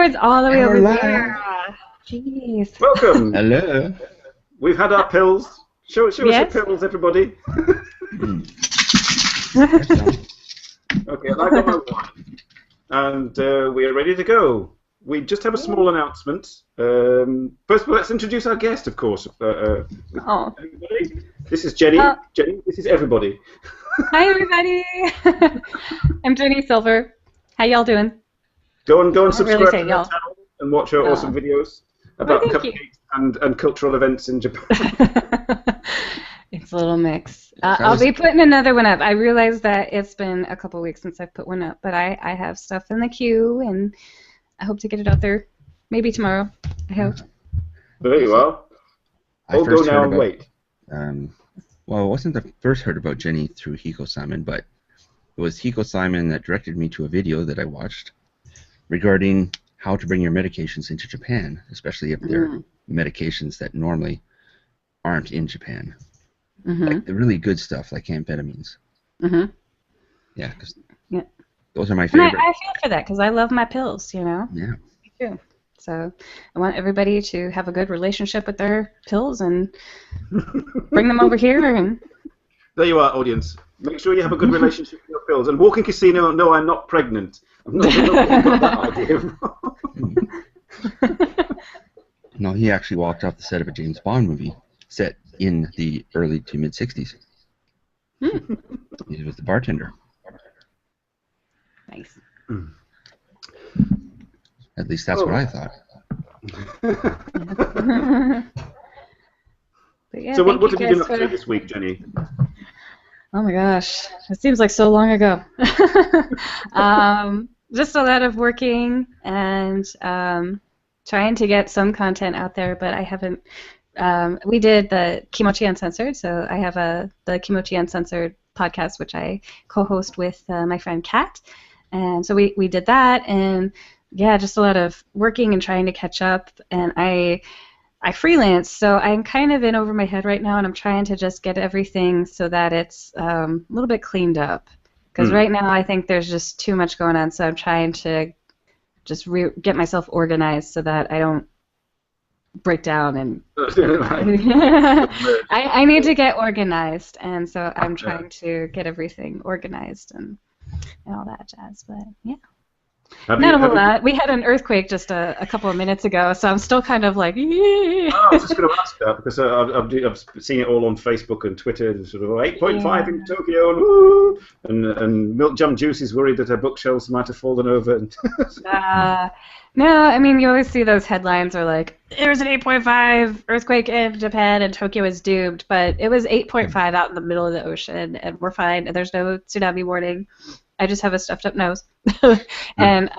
it's all the way over Hello. there. Jeez. Welcome. Hello. We've had our pills. Show us your Yes? pills, everybody. Okay, and I got my wine. And we are ready to go. We just have a small announcement. First of all, let's introduce our guest, of course. Oh. Everybody. This is Jenny. Jenny, this is everybody. Hi, everybody. I'm Jenny Silver. How y'all doing? Go and really subscribe say to y'all. our channel and watch our awesome videos about thank you. cupcakes and cultural events in Japan. It's a little mix. I'll be putting another one up. I realize that it's been a couple weeks since I've put one up, but I have stuff in the queue, and I hope to get it out there maybe tomorrow. I hope. There you are. I'll go now and wait. Well, it wasn't the first heard about Jenny through Hiko Simon, but it was Hiko Simon that directed me to a video that I watched regarding how to bring your medications into Japan, especially if they're medications that normally aren't in Japan. Like the really good stuff, like amphetamines. Yeah, because those are my favorite. And I feel for that because I love my pills, you know? Yeah. Me too. So I want everybody to have a good relationship with their pills and bring them over here. And there you are, audience. Make sure you have a good relationship with your pills. And Walking Casino, no, I'm not pregnant. I'm not got that idea. No, he actually walked off the set of a James Bond movie set in the early to mid 60s. He was the bartender. Nice. At least that's what I thought. Yeah, so what have you been up for to this week, Jenny? Oh my gosh, it seems like so long ago. Just a lot of working and trying to get some content out there, but I haven't. We did the Kimochi Uncensored, so I have the Kimochi Uncensored podcast, which I co-host with my friend Kat, and so we did that, and yeah, just a lot of working and trying to catch up, and I freelance, so I'm kind of in over my head right now, and I'm trying to just get everything so that it's a little bit cleaned up, because right now I think there's just too much going on, so I'm trying to just get myself organized so that I don't break down and I need to get organized, and so I'm trying to get everything organized and all that jazz, but yeah. Not a whole lot. We had an earthquake just a couple of minutes ago, so I'm still kind of like, I was just going to ask that because I've seen it all on Facebook and Twitter, sort of 8.5 in Tokyo, and woo! And Milk Jam Juice is worried that her bookshelves might have fallen over. No, I mean, you always see those headlines are like, there's an 8.5 earthquake in Japan and Tokyo is doomed, but it was 8.5 out in the middle of the ocean, and we're fine, and there's no tsunami warning. I just have a stuffed up nose. And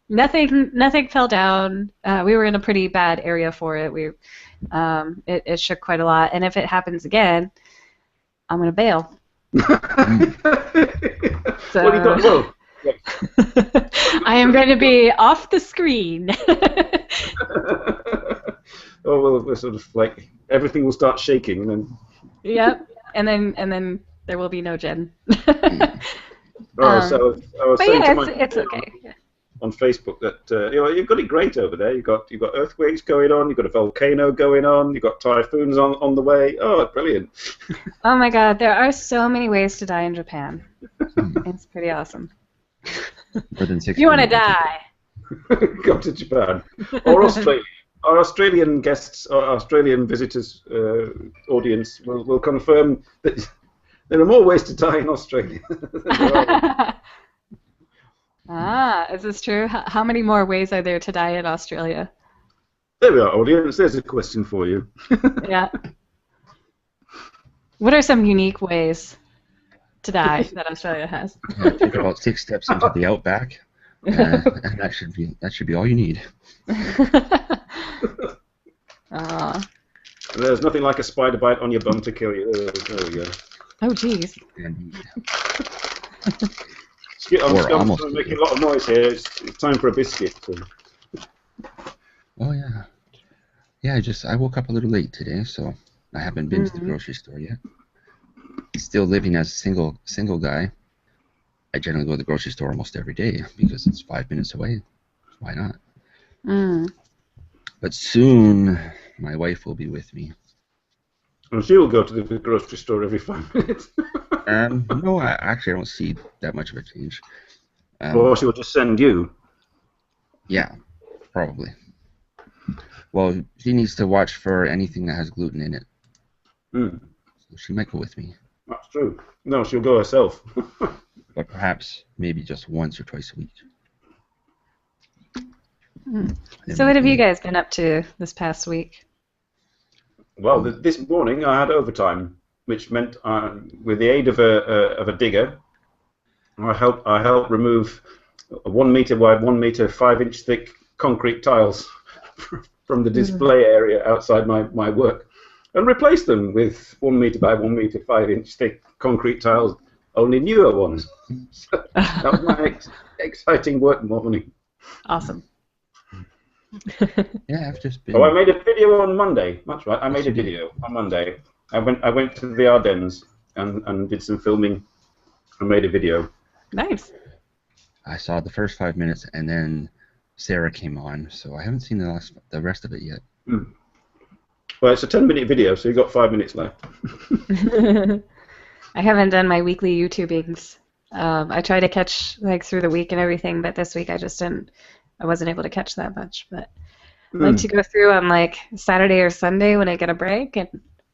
nothing fell down. We were in a pretty bad area for it. It shook quite a lot, and if it happens again, I'm going to bail. So, What do you got? Whoa. I am going to be off the screen. Oh, well, we're sort of like, everything will start shaking, and then... Yep, and then there will be no Jen. So I was saying to my it's okay. on Facebook that you've got it great over there. You've got earthquakes going on. You've got a volcano going on. You've got typhoons on the way. Oh, brilliant! Oh my God, there are so many ways to die in Japan. It's pretty awesome. More than 6 You want to die? Go to Japan or Australia. Our Australian guests, our Australian visitors, audience will confirm that. There are more ways to die in Australia. Is this true? How many more ways are there to die in Australia? There we are, audience. There's a question for you. Yeah. What are some unique ways to die that Australia has? Take about 6 steps into the outback, and that should be all you need. There's nothing like a spider bite on your bum to kill you. There we go. Oh, jeez. I'm making a lot of noise here. It's time for a biscuit. Oh yeah. Yeah, I woke up a little late today, so I haven't been to the grocery store yet. Still living as a single guy. I generally go to the grocery store almost every day because it's 5 minutes away. Why not? Mm. But soon, my wife will be with me. And she will go to the grocery store every 5 minutes. No, actually, I don't see that much of a change. Or she will just send you. Yeah, probably. Well, she needs to watch for anything that has gluten in it. Mm. So she might go with me. That's true. No, she'll go herself. But perhaps maybe just once or twice a week. Mm. Then So we what have you can- guys been up to this past week? Well, this morning I had overtime, which meant with the aid of a digger, I helped remove 1 meter wide, 1 meter 5-inch thick concrete tiles from the display area outside my work, and replaced them with 1 meter by 1 meter 5-inch thick concrete tiles, only newer ones. So that was my exciting work morning. Awesome. Yeah, I've just Oh, I been. made a video on Monday. That's right. I made a Yes, you did. video on Monday. I went to the Ardennes and did some filming and made a video. Nice. I saw the first 5 minutes, and then Sarah came on, so I haven't seen the rest of it yet. Mm. Well, it's a 10-minute video, so you've got 5 minutes left. I haven't done my weekly YouTubings. I try to catch like through the week and everything, but this week I just didn't. I wasn't able to catch that much. But I like to go through on like Saturday or Sunday when I get a break and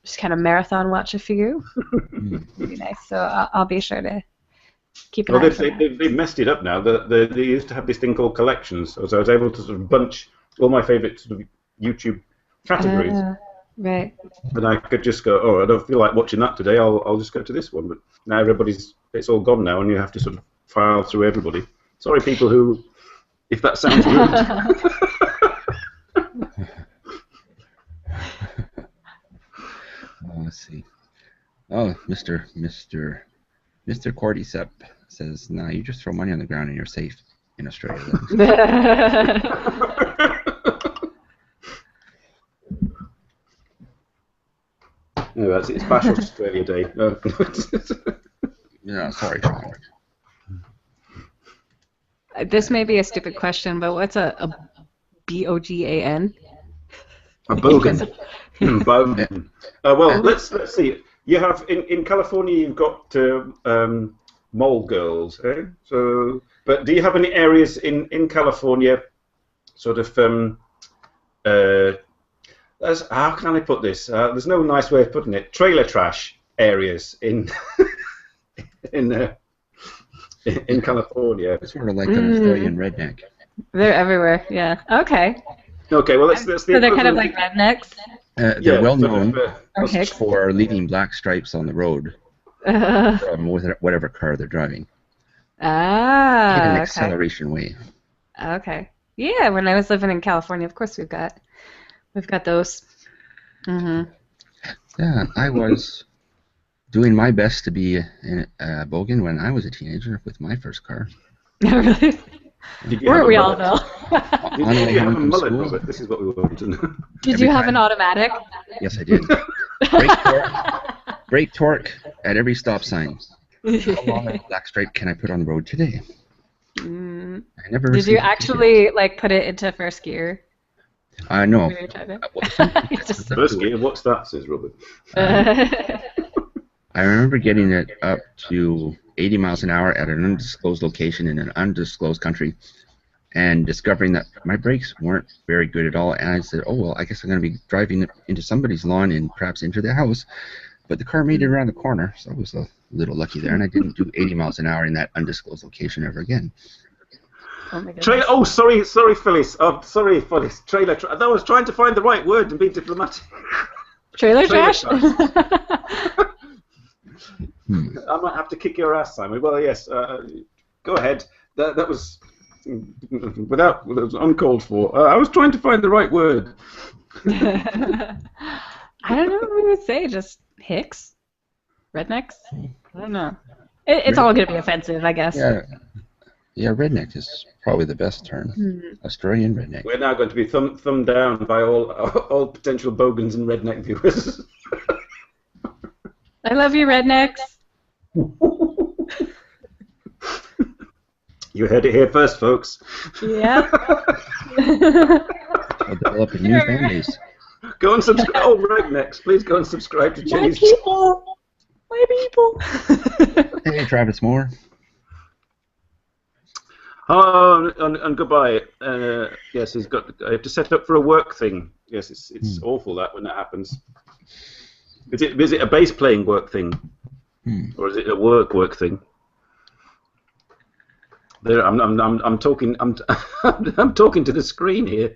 just kind of marathon watch a few. It'd be nice. So I'll be sure to keep an Well, eye for that. they've messed it up now. They used to have this thing called collections, so I was able to sort of bunch all my favourite sort of YouTube categories. Right. And I could just go, oh, I don't feel like watching that today. I'll just go to this one. But now it's all gone now, and you have to sort of file through everybody. Sorry, people who, if that sounds rude. Let's see. Oh, Mr. Cordyceps says, "Nah, you just throw money on the ground and you're safe in Australia." No, it's Bash Australia Day. Yeah, sorry, Sean. This may be a stupid question, but what's a BOGAN? A bogan. Bogan. Well, let's see. You have in California, you've got mole girls. Eh? So, but do you have any areas in California, sort of? How can I put this? There's no nice way of putting it. Trailer trash areas in in California. It's sort of like an Australian redneck. They're everywhere. Yeah. Okay. Okay. Well, that's the. So they're kind of like rednecks. They're well known Or hicks. for leaving black stripes on the road with whatever car they're driving in an Okay. acceleration way. Okay. Yeah, when I was living in California, of course we've got those. Yeah, I was doing my best to be a bogan when I was a teenager with my first car. Really? Weren't we all though? On the way Did you have home a from mullet, school. Robert? This is what we want to know. Did Every you have time. an automatic? Yes, I did. Brake torque at every stop sign. How long a black stripe can I put on the road today? I never Did you received a actually like put it into first gear? ticket. No. When you were driving? Just- First gear, what's that? Says Robert. I remember getting it up to 80 miles an hour at an undisclosed location in an undisclosed country and discovering that my brakes weren't very good at all. And I said, oh, well, I guess I'm going to be driving into somebody's lawn and perhaps into their house. But the car made it around the corner, so I was a little lucky there. And I didn't do 80 miles an hour in that undisclosed location ever again. Oh my goodness. Sorry, Phyllis. Oh, sorry, Phyllis. I was trying to find the right word and be diplomatic. Trailer Trailer trash? I might have to kick your ass, Simon. Well, yes. Go ahead. That was that was uncalled for. I was trying to find the right word. I don't know what we would say. Just hicks? Rednecks? I don't know. It's all going to be offensive, I guess. Yeah, redneck is probably the best term. Australian redneck. We're now going to be thumbed down by all potential bogans and redneck viewers. I love you, rednecks. You heard it here first, folks. Yeah. Or develop a new fan base. Go and subscribe. Oh, right, next. Please go and subscribe to My Jenny's. people! My people! Hey, Travis Moore. Oh, and goodbye. Yes, he's got. I have to set up for a work thing. Yes, it's awful that when that happens. Is it a bass playing work thing, or is it a work thing? There, I'm talking. I'm talking to the screen here.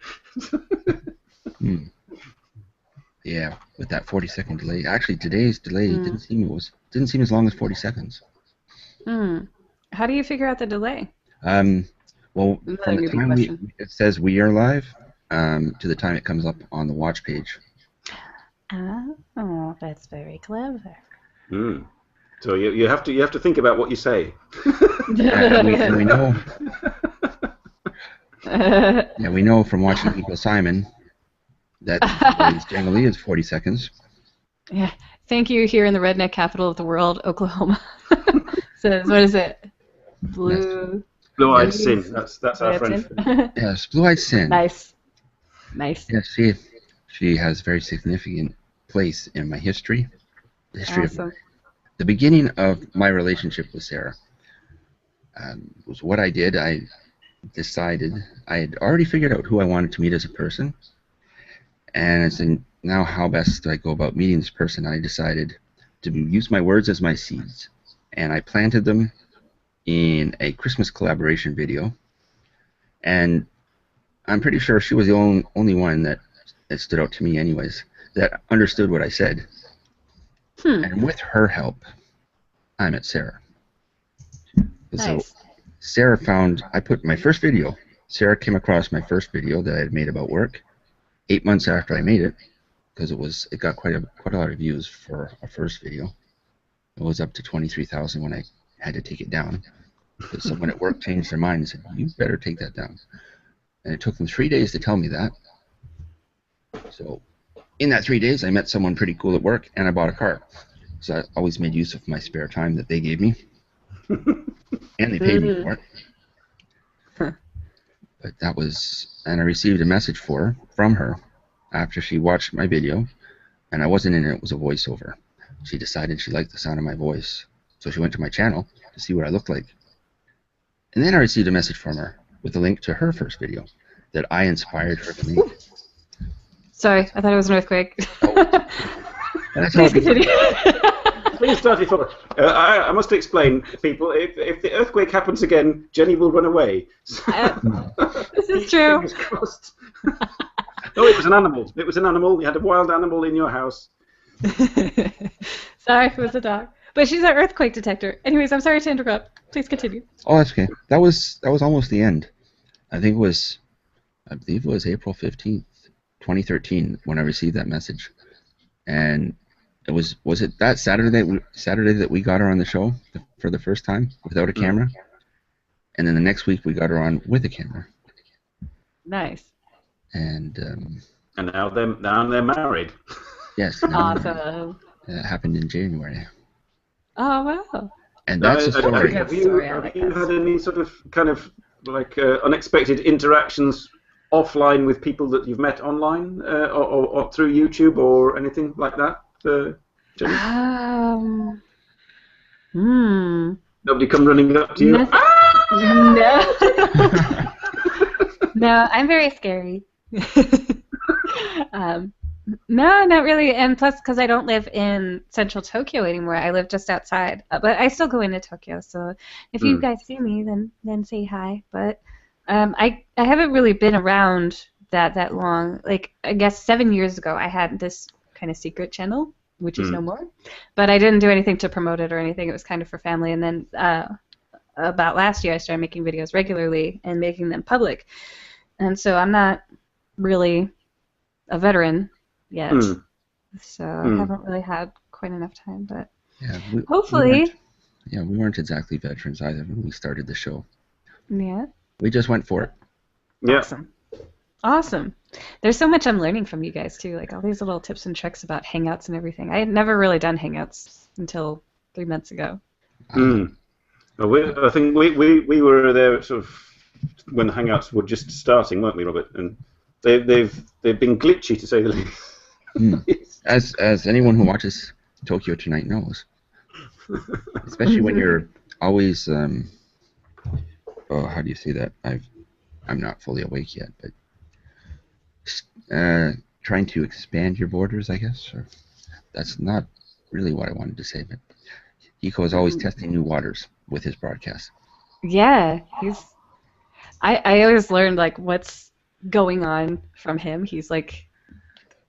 Yeah, with that 40-second delay. Actually, today's delay didn't seem as long as 40 seconds. How do you figure out the delay? Well, from the time it says we are live to the time it comes up on the watch page. Oh, that's very clever. So you have to think about what you say. And we know. Yeah, we know from watching Eco Simon that generally is 40 seconds. Yeah. Thank you here in the redneck capital of the world, Oklahoma. Says, what is it? Blue-eyed Sin. That's our friend. Yes, Blue-eyed Sin. Nice. Yes, she has a very significant place in my history. The history of the beginning of my relationship with Sarah. Was what I did. I decided I had already figured out who I wanted to meet as a person, and I said, now how best do I go about meeting this person? I decided to use my words as my seeds, and I planted them in a Christmas collaboration video, and I'm pretty sure she was the only one that stood out to me anyways, that understood what I said. And with her help, I met Sarah. So Sarah I put my first video, Sarah came across my first video that I had made about work 8 months after I made it, because it got quite a lot of views for a first video. It was up to 23,000 when I had to take it down. Because someone at work changed their mind and said, you better take that down. And it took them 3 days to tell me that. So in that 3 days, I met someone pretty cool at work, and I bought a car. So I always made use of my spare time that they gave me. And they paid me for it. But that was, and I received a message from her after she watched my video, and I wasn't in it, it was a voiceover. She decided she liked the sound of my voice, so she went to my channel to see what I looked like. And then I received a message from her with a link to her first video that I inspired her to make. Sorry, I thought it was an earthquake. Please continue. Please start it forward. I must explain, people, if the earthquake happens again, Jenny will run away. This is true. Oh, it was an animal. It was an animal. You had a wild animal in your house. Sorry, it was a dog. But she's an earthquake detector. Anyways, I'm sorry to interrupt. Please continue. Oh, that's okay. That was almost the end. I believe it was April 15th, 2013 when I received that message. And it was it that Saturday that we got her on the show for the first time without a camera? And then the next week we got her on with a camera. Nice. And now they're married. Yes. Awesome. That happened in January. Oh wow. And that's a story. Have you had any sort of kind of like unexpected interactions offline with people that you've met online or through YouTube or anything like that? Jenny? Nobody come running up to you? No. No, I'm very scary. No, not really. And plus, because I don't live in central Tokyo anymore, I live just outside. But I still go into Tokyo, so if you guys see me, then say hi. But I haven't really been around that long. Like, I guess 7 years ago, I had this kind of secret channel, which is no more. But I didn't do anything to promote it or anything. It was kind of for family. And then about last year, I started making videos regularly and making them public. And so I'm not really a veteran yet. So I haven't really had quite enough time. But hopefully... we weren't exactly veterans either when we started the show. Yeah. We just went for it. Yeah. Awesome. There's so much I'm learning from you guys, too. Like all these little tips and tricks about Hangouts and everything. I had never really done Hangouts until 3 months ago. Well, I think we were there sort of when the Hangouts were just starting, weren't we, Robert? And they've been glitchy to say the least. As anyone who watches Tokyo Tonight knows, especially when you're always how do you say that? I'm not fully awake yet, but trying to expand your borders, I guess. Or that's not really what I wanted to say, but Hiko is always testing new waters with his broadcast. Yeah, I always learned like what's going on from him. He's like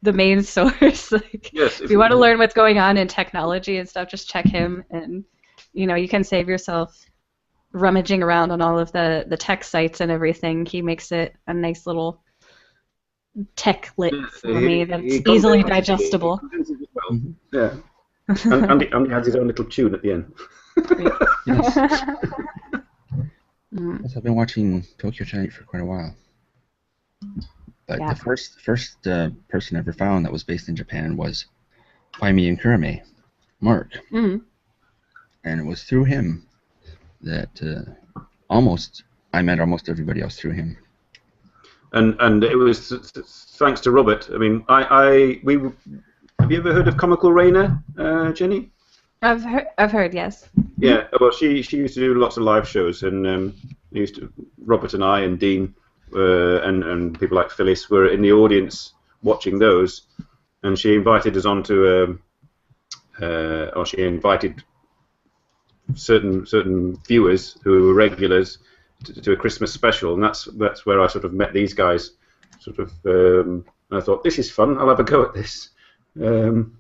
the main source. Like, Yes. if you want to learn what's going on in technology and stuff, just check him, and you can save yourself rummaging around on all of the tech sites and everything. He makes it a nice little tech lit for me that's easily digestible. Well. Yeah. And he has his own little tune at the end. Yes. Yes, I've been watching Tokyo Tonight for quite a while. But the first person I ever found that was based in Japan was Faimi and Kurame, Mark. Mm-hmm. And it was through him that I met almost everybody else through him. And it was thanks to Robert. I mean, have you ever heard of Comical Rainer, Jenny? I've heard, yes. Yeah, well, she used to do lots of live shows, and Robert and I and Dean and people like Phyllis were in the audience watching those, and she invited us on to, or she invited certain viewers who were regulars to a Christmas special, and that's where I sort of met these guys. And I thought, this is fun. I'll have a go at this, and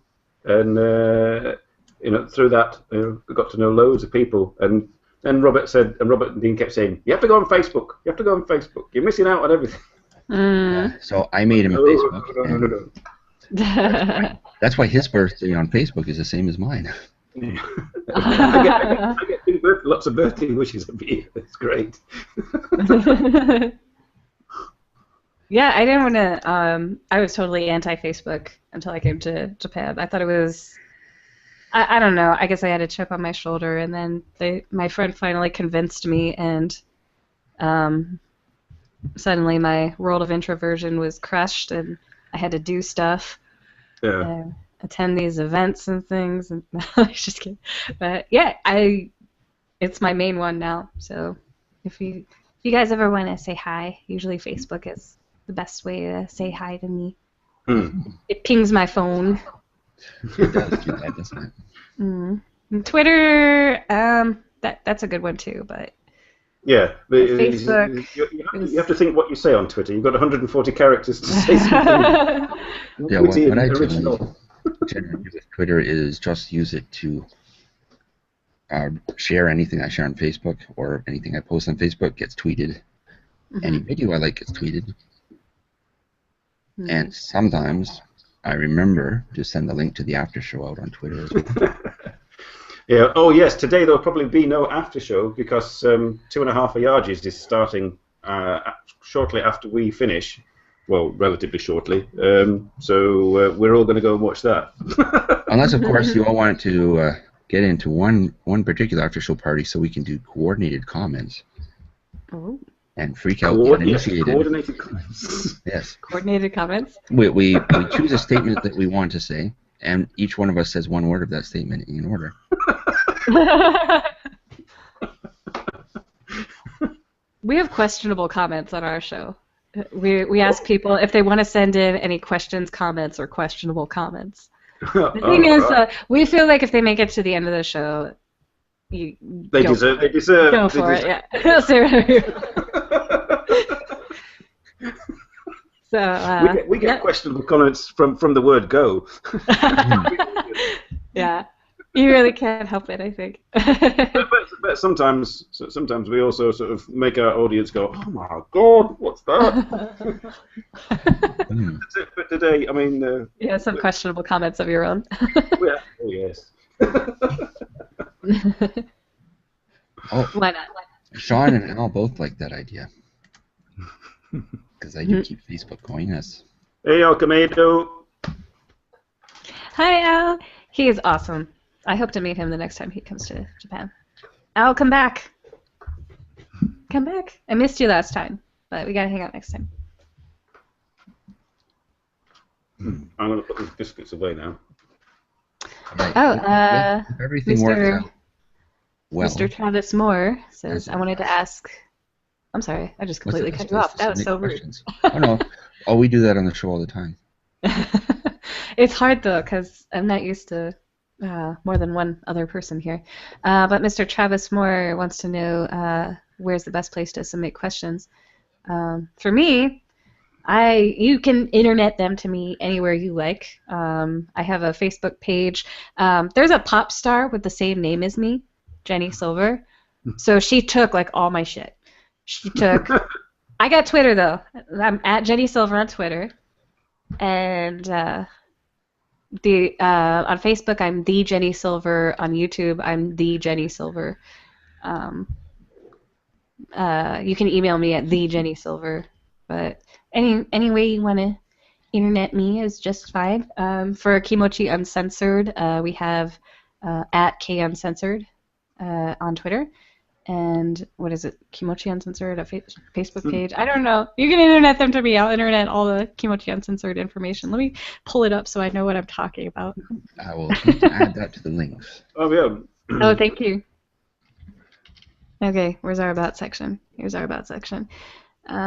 through that, I got to know loads of people. And then Robert and Dean kept saying, "You have to go on Facebook. You have to go on Facebook. You're missing out on everything." Yeah, so I made him a Facebook. No. That's why his birthday on Facebook is the same as mine. I get lots of birthday wishes every year. It's great. Yeah, I didn't want to. I was totally anti-Facebook until I came to Japan. I thought it was. I don't know. I guess I had a chip on my shoulder, and then my friend finally convinced me, and suddenly my world of introversion was crushed, and I had to do stuff. Yeah. Attend these events and things, and I just kidding. But yeah, it's my main one now. So if you guys ever want to say hi, usually Facebook is the best way to say hi to me. It pings my phone. It does do that, doesn't it? And Twitter, that's a good one too, but yeah, but Facebook. You have to think what you say on Twitter. You've got 140 characters to say something. Yeah, what I generally do with Twitter is just use it to share anything I share on Facebook, or anything I post on Facebook gets tweeted. Any video I like gets tweeted. And sometimes I remember to send the link to the after show out on Twitter as well. Yeah. Oh yes. Today there'll probably be no after show because 2.5 Ayages is starting shortly after we finish. Well, relatively shortly. So we're all going to go and watch that. Unless, of course, you all want to get into one particular after show party so we can do coordinated comments. Oh. And freak out uninitiated. Coordinated comments. Yes. Coordinated comments? We choose a statement that we want to say, and each one of us says one word of that statement in order. We have questionable comments on our show. We ask people if they want to send in any questions, comments, or questionable comments. The thing is, we feel like if they make it to the end of the show, they deserve. Go for it. Yeah. So we get questionable comments from the word "go." Yeah, you really can't help it, I think. but sometimes we also sort of make our audience go, "Oh my God, what's that?" But today, I mean, you have some questionable comments of your own. Yeah. Oh yes. Why not? Sean and Al both like that idea. Because I do keep Facebook going, yes. Hey, Alchemado. Hi, Al. He is awesome. I hope to meet him the next time he comes to Japan. Al, come back. Come back. I missed you last time, but we gotta hang out next time. I'm going to put these biscuits away now. Right. Oh, If everything works Mr. out well. Mr. Travis Moore says, As- I wanted to ask. I'm sorry, I just What's completely the cut best you place off. to That was submit so rude. questions? Oh no. Oh, we do that on the show all the time. It's hard though, because I'm not used to more than one other person here. But Mr. Travis Moore wants to know where's the best place to submit questions. For me, you can internet them to me anywhere you like. I have a Facebook page. There's a pop star with the same name as me, Jenny Silver. So she took like all my shit. She took. I got Twitter though. I'm at Jenny Silver on Twitter, and on Facebook I'm the Jenny Silver. On YouTube I'm the Jenny Silver. Um, you can email me at thejennysilver, but any way you want to internet me is just fine. For Kimochi Uncensored, we have at K Uncensored on Twitter. And what is it? Kimochi Uncensored, a Facebook page? I don't know. You can internet them to me. I'll internet all the Kimochi Uncensored information. Let me pull it up so I know what I'm talking about. I will need to add that to the links. Oh, yeah. Oh, thank you. Okay, where's our About section? Here's our About section. Yep,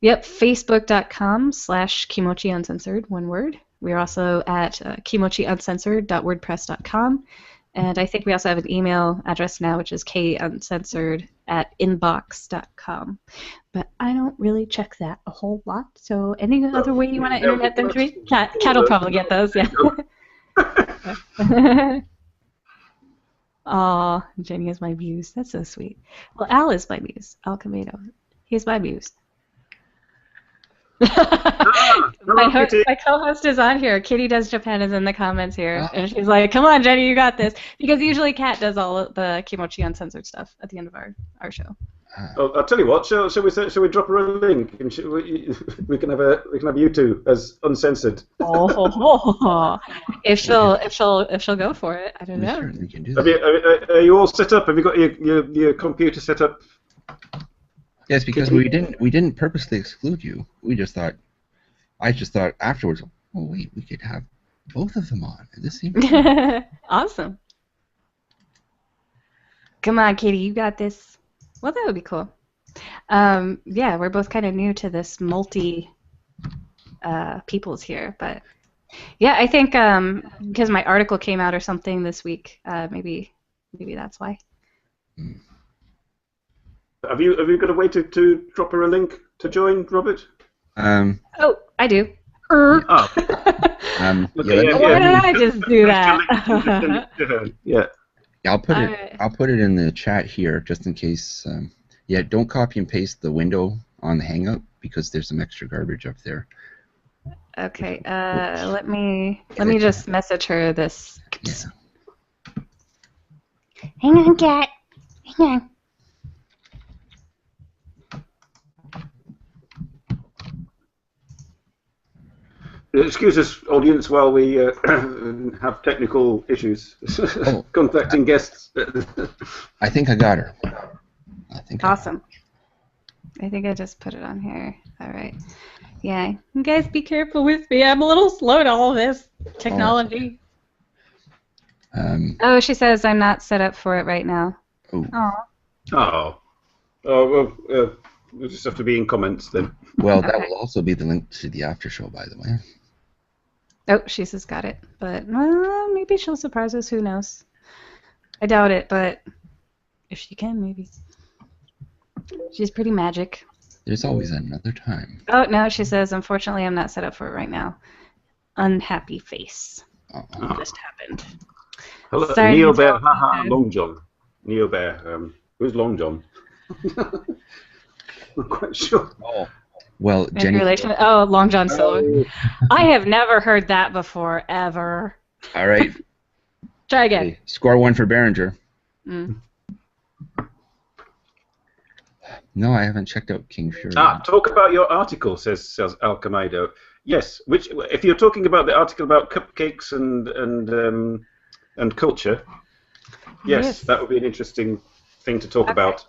facebook.com/Kimochi Uncensored, one word. We're also at kimochiuncensored.wordpress.com. And I think we also have an email address now, which is kuncensored@inbox.com. But I don't really check that a whole lot. So any other way you want to internet them to me? Cat will probably get those, yeah. Aw, Jenny is my muse. That's so sweet. Well, Al is my muse. Al Camino. He's my muse. My co-host is on here. Kitty Does Japan is in the comments here, and she's like, "Come on, Jenny, you got this." Because usually Kat does all of the Kimochi Uncensored stuff at the end of our show. Oh, I'll tell you what. Shall we drop her a link and we can have you two as uncensored. If she'll go for it, I don't We know. certainly can do that. Are you all set up? Have you got your computer set up? Yes, because we didn't purposely exclude you. I just thought afterwards, oh wait, we could have both of them on. This seems Awesome. Come on, Katie, you got this. Well, that would be cool. Yeah, we're both kind of new to this multi peoples here, but yeah, I think because my article came out or something this week, maybe that's why. Have you got a way to drop her a link to join, Robert? Oh, I do. Oh. yeah, Why did I just do that? Yeah. I'll put it. Alright. I'll put it in the chat here just in case. Yeah, don't copy and paste the window on the Hangout because there's some extra garbage up there. Okay. Let me just message her this. Yeah. Hang on, cat. Hang on. Excuse us, audience, while we have technical issues contacting guests. I think I got her. Awesome. I think I just put it on here. All right. Yeah. You guys be careful with me. I'm a little slow to all this technology. Oh, she says I'm not set up for it right now. Oh. Well, we'll just have to be in comments then. Well, that will also be the link to the after show, by the way. Oh, she says got it. But maybe she'll surprise us. Who knows? I doubt it, but if she can, maybe. She's pretty magic. There's always another time. Oh, no, she says, unfortunately, I'm not set up for it right now. Unhappy face. Just happened. Hello, Sorry, Neo it's Bear, all haha, okay. Long John. Neo Bear, who's Long John? I'm quite sure. Oh. Well, Jenny. Oh, Long John Silver. I have never heard that before, ever. All right. Try again. Okay, score one for Behringer. No, I haven't checked out King Fury. Talk about your article, says Al Camaido. Yes, which if you're talking about the article about cupcakes and culture, yes, that would be an interesting thing to talk about.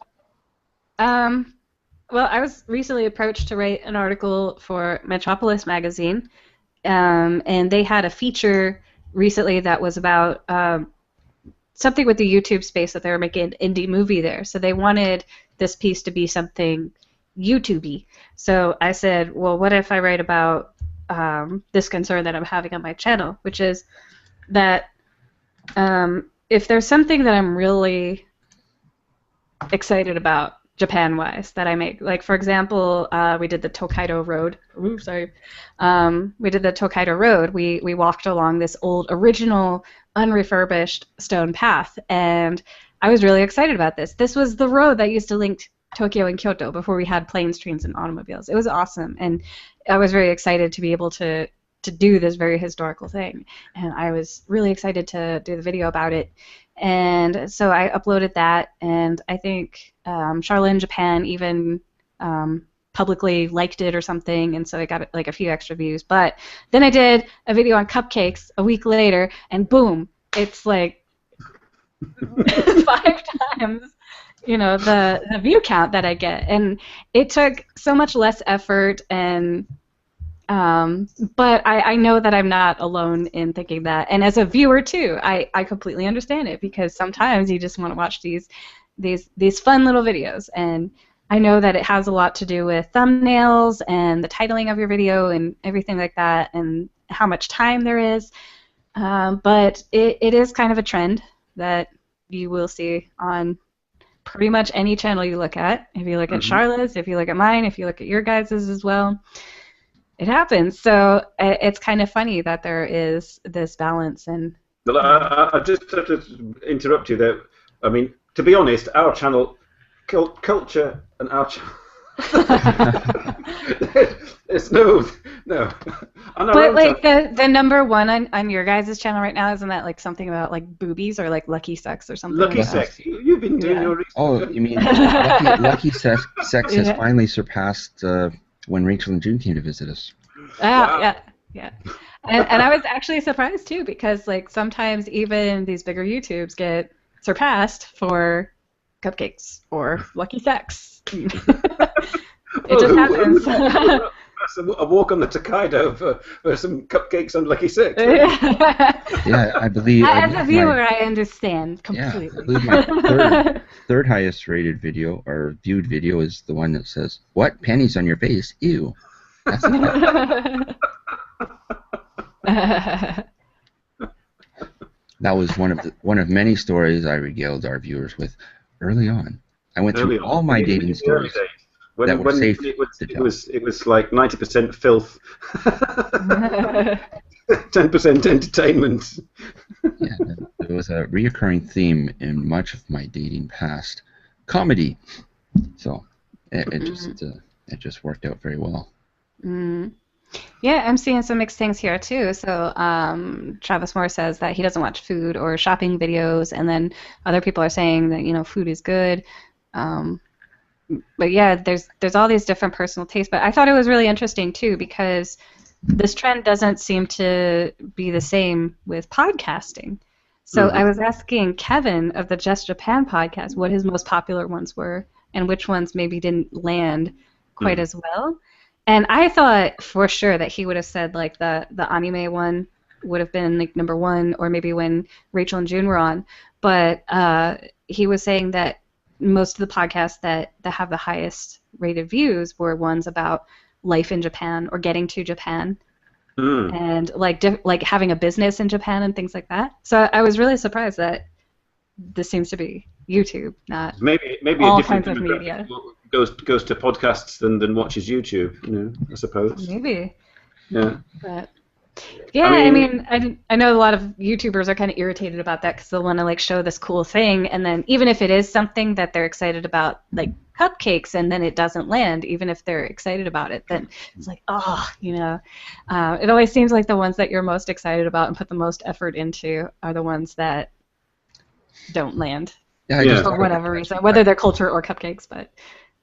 Um, well, I was recently approached to write an article for Metropolis magazine, and they had a feature recently that was about something with the YouTube space that they were making an indie movie there. So they wanted this piece to be something YouTubey. So I said, well, what if I write about this concern that I'm having on my channel, which is that if there's something that I'm really excited about Japan-wise that I make. Like, for example, we did the Tokaido Road. Ooh, sorry. We did the Tokaido Road. We walked along this old, original, unrefurbished stone path, and I was really excited about this. This was the road that used to link Tokyo and Kyoto before we had planes, trains, and automobiles. It was awesome, and I was very excited to be able to do this very historical thing, and I was really excited to do the video about it. And so I uploaded that, and I think Charlotte in Japan even publicly liked it or something, and so I got like a few extra views. But then I did a video on cupcakes a week later, and boom, it's like 5 times, the view count that I get. And it took so much less effort, and but I know that I'm not alone in thinking that. And as a viewer too, I completely understand it, because sometimes you just want to watch these fun little videos. And I know that it has a lot to do with thumbnails and the titling of your video and everything like that, and how much time there is. But it is kind of a trend that you will see on pretty much any channel you look at. If you look at Charlotte's, if you look at mine, if you look at your guys's as well. It happens. So it's kind of funny that there is this balance. And well, I just have to interrupt you there. I mean, to be honest, our channel, culture, and our channel. It's no. But like the number one on your guys' channel right now, isn't that like something about like boobies or like lucky sex or something? Lucky like sex. You've been doing your research. Oh, you mean lucky sex has finally surpassed when Rachel and June came to visit us. Wow. Yeah. And I was actually surprised too, because like sometimes even these bigger YouTubes get surpassed for cupcakes or lucky sex. It just happens. A walk on the Tokaido for some cupcakes and lucky sex. Yeah, I believe. As a viewer, I understand completely. Yeah, I believe my third highest rated video or viewed video is the one that says, "What? Panties on your face? Ew." That's That was one of many stories I regaled our viewers with early on. I went through all my dating stories that were safe to tell. It was like 90% filth, 10% entertainment. Yeah, there was a reoccurring theme in much of my dating past, comedy. So it just worked out very well. Yeah, I'm seeing some mixed things here too. So Travis Moore says that he doesn't watch food or shopping videos, and then other people are saying that food is good. But yeah, there's all these different personal tastes. But I thought it was really interesting too, because this trend doesn't seem to be the same with podcasting. So I was asking Kevin of the Just Japan podcast what his most popular ones were, and which ones maybe didn't land quite as well. And I thought for sure that he would have said like the anime one would have been like number one, or maybe when Rachel and June were on. But he was saying that most of the podcasts that have the highest rated views were ones about life in Japan or getting to Japan, and like having a business in Japan and things like that. So I was really surprised that this seems to be YouTube, not maybe all a different kinds of media. Goes to podcasts than watches YouTube, I suppose. Maybe. Yeah. But yeah, I mean, I know a lot of YouTubers are kind of irritated about that, because they'll want to like show this cool thing, and then even if it is something that they're excited about, like cupcakes, and then it doesn't land, even if they're excited about it, then it's like, it always seems like the ones that you're most excited about and put the most effort into are the ones that don't land. Yeah, for whatever reason, whether they're culture or cupcakes, but.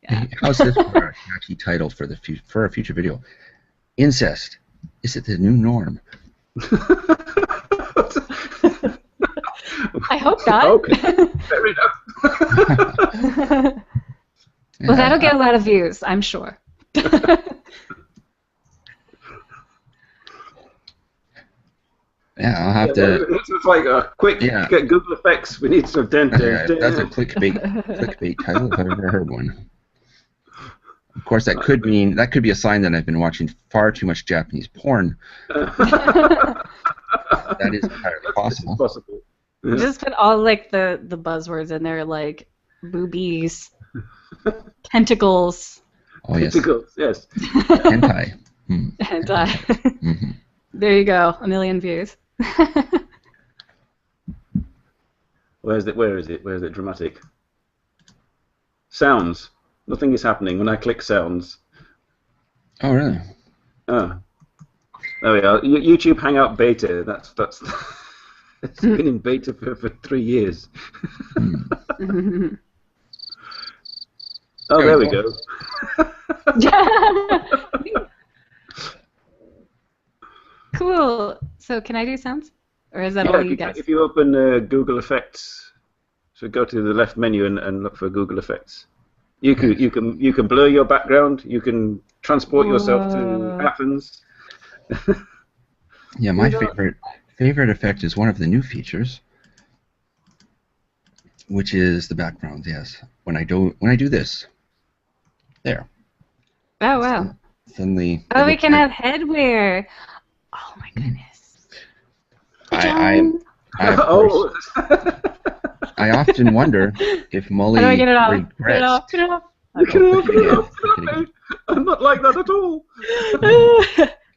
Yeah. How's this for a catchy title for a future video? Incest. Is it the new norm? I hope not. Okay. Fair enough. Well, Yeah, that'll get a lot of views, I'm sure. yeah, I'll have Yeah, to. it's like a quick Yeah, get Google effects. We need some that's a clickbait title if I've ever heard one. Of course, that could be a sign that I've been watching far too much Japanese porn. That is entirely This is possible. possible. Yeah. Just put all like the buzzwords in there, like boobies, tentacles, Oh yes, Tentacles, yes. hentai. and Mhm. there you go, 1,000,000 views. Where is it? Where is it dramatic? Sounds. Nothing is happening when I click sounds. Oh really? Oh, there we are. YouTube Hangout beta. That's it's been in beta for 3 years. Oh, there we go. Cool. So can I do sounds? Or is that Yeah, all you guys? if you open Google Effects, so go to the left menu and look for Google Effects. You can blur your background. You can transport yourself to Whoa. Athens. Yeah, my favorite effect is one of the new features, which is the background. Yes, when I do this, there. Oh, wow. Suddenly. Oh, we can have headwear. Oh, my goodness. I of course, I often wonder if Molly How do I get it off? regrets. Get it off. Get it off. Okay. I'm not like that at all.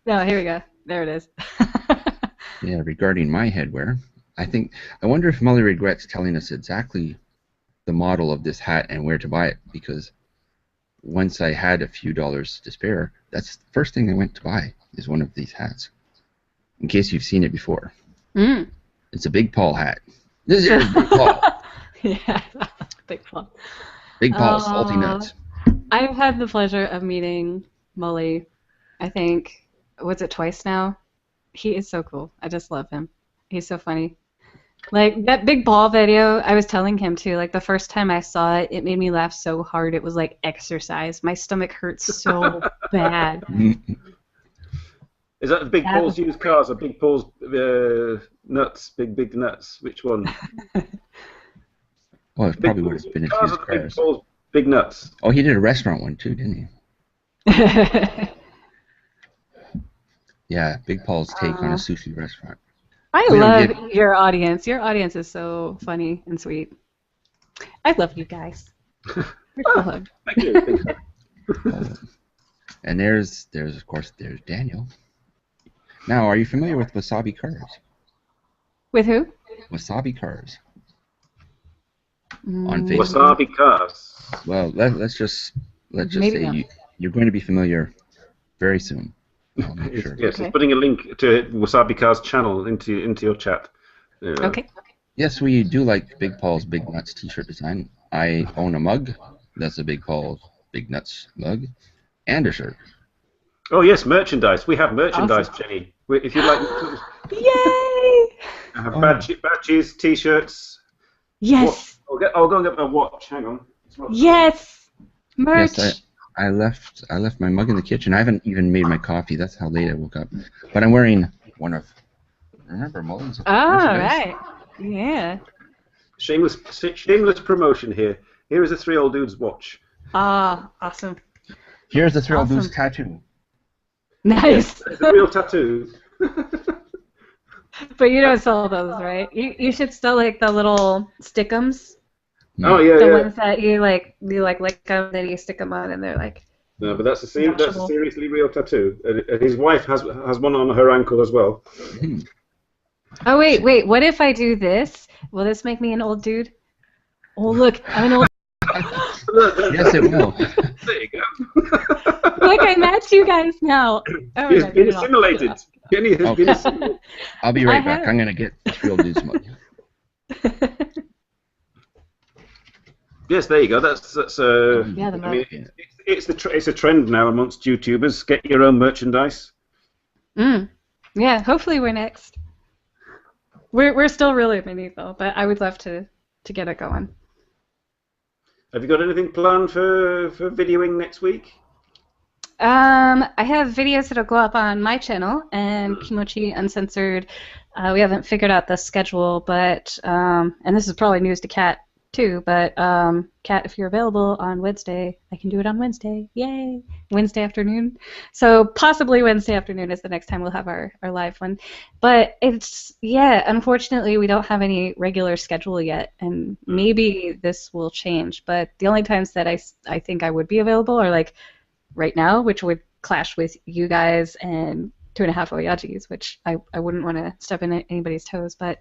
No, here we go. There it is. Yeah, regarding my headwear, I wonder if Molly regrets telling us exactly the model of this hat and where to buy it, because once I had a few dollars to spare, that's the first thing I went to buy is one of these hats. In case you've seen it before. Mm. It's a Big Paul hat. This is Big Paul. Yeah, Big Paul. Big Paul, salty nuts. I've had the pleasure of meeting Molly, I think, was it twice now? He is so cool. I just love him. He's so funny. Like, that Big Paul video, I was telling him, too, like, the first time I saw it, it made me laugh so hard, it was like exercise. My stomach hurts so bad. Is that Big Paul's used cars or Big Paul's nuts? Big nuts. Which one? Well, it probably would have been his used Big cars. Paul's big nuts. Oh, he did a restaurant one too, didn't he? Yeah, Big Paul's take on a sushi restaurant. I love your audience. Your audience is so funny and sweet. I love you guys. Thank you. And there's of course Daniel. Now, are you familiar with Wasabi Cars? With who? Wasabi Cars. On Facebook. Wasabi Cars. Well, let's just say you're going to be familiar very soon. I'll make sure. Yes, okay. It's putting a link to Wasabi Cars channel into your chat. Okay. Yes, we do like Big Paul's Big Nuts t-shirt design. I own a mug. That's a Big Paul's Big Nuts mug, and a shirt. Oh yes, merchandise. We have merchandise, awesome. Jenny. If you'd like, yay! I have badges, t-shirts. Yes. I'll go and get my watch. Hang on. Yes. Merch. Yes, I left my mug in the kitchen. I haven't even made my coffee. That's how late I woke up. But I'm wearing one of. Remember Mullins? Oh, right. Yeah. Shameless promotion here. Here is a 3 Old Dudes watch. Ah, awesome. Here's the 3 Old Dudes tattoo. Nice. Yes, a real tattoo. But you don't sell those, right? You should sell like the little stickums. Oh yeah, the ones that you like them, then you stick them on, and they're like. No, but that's a seriously real tattoo. And his wife has one on her ankle as well. Oh wait. What if I do this? Will this make me an old dude? Oh look, I'm an old. Yes, it will. There you go. Look, I match you guys now. Oh, He's been assimilated. Jenny has been assimilated. I'll be right back. I'm gonna get the 3 Old Dudes mug. Yes, there you go. That's yeah, the mug. It's a trend now amongst YouTubers. Get your own merchandise. Yeah, hopefully we're next. We're still really mini though, but I would love to get it going. Have you got anything planned for videoing next week? I have videos that'll go up on my channel and Kimochi Uncensored. We haven't figured out the schedule, but and this is probably news to Kat too. But Kat, if you're available on Wednesday, I can do it on Wednesday. Yay! Wednesday afternoon. So possibly Wednesday afternoon is the next time we'll have our live one. But it's unfortunately we don't have any regular schedule yet, and maybe this will change. But the only times that I think I would be available are like right now, which would clash with you guys and 2.5 Oyajis, which I wouldn't want to step in anybody's toes. But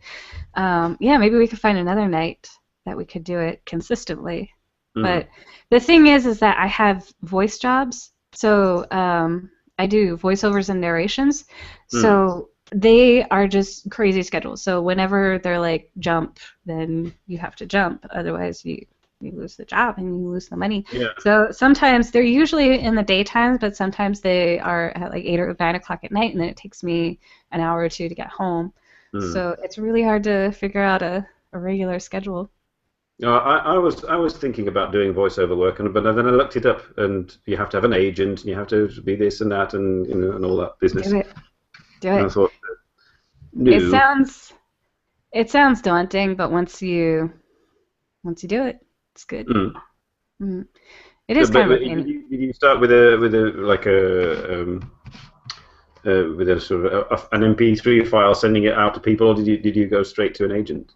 maybe we could find another night that we could do it consistently. But the thing is that I have voice jobs, so I do voiceovers and narrations, so they are just crazy schedules. So whenever they're like jump, then you have to jump, otherwise you lose the job and you lose the money. Yeah. So sometimes they're usually in the daytimes, but sometimes they are at like 8 or 9 o'clock at night, and then it takes me an hour or two to get home. So it's really hard to figure out a regular schedule. I was thinking about doing voiceover work, but then I looked it up, and you have to have an agent, and you have to be this and that, and and all that business. Do it. And I thought, no. It sounds daunting, but once you do it, it's good. It is kind of a pain. Did you start with a sort of an MP3 file, sending it out to people, or did you go straight to an agent?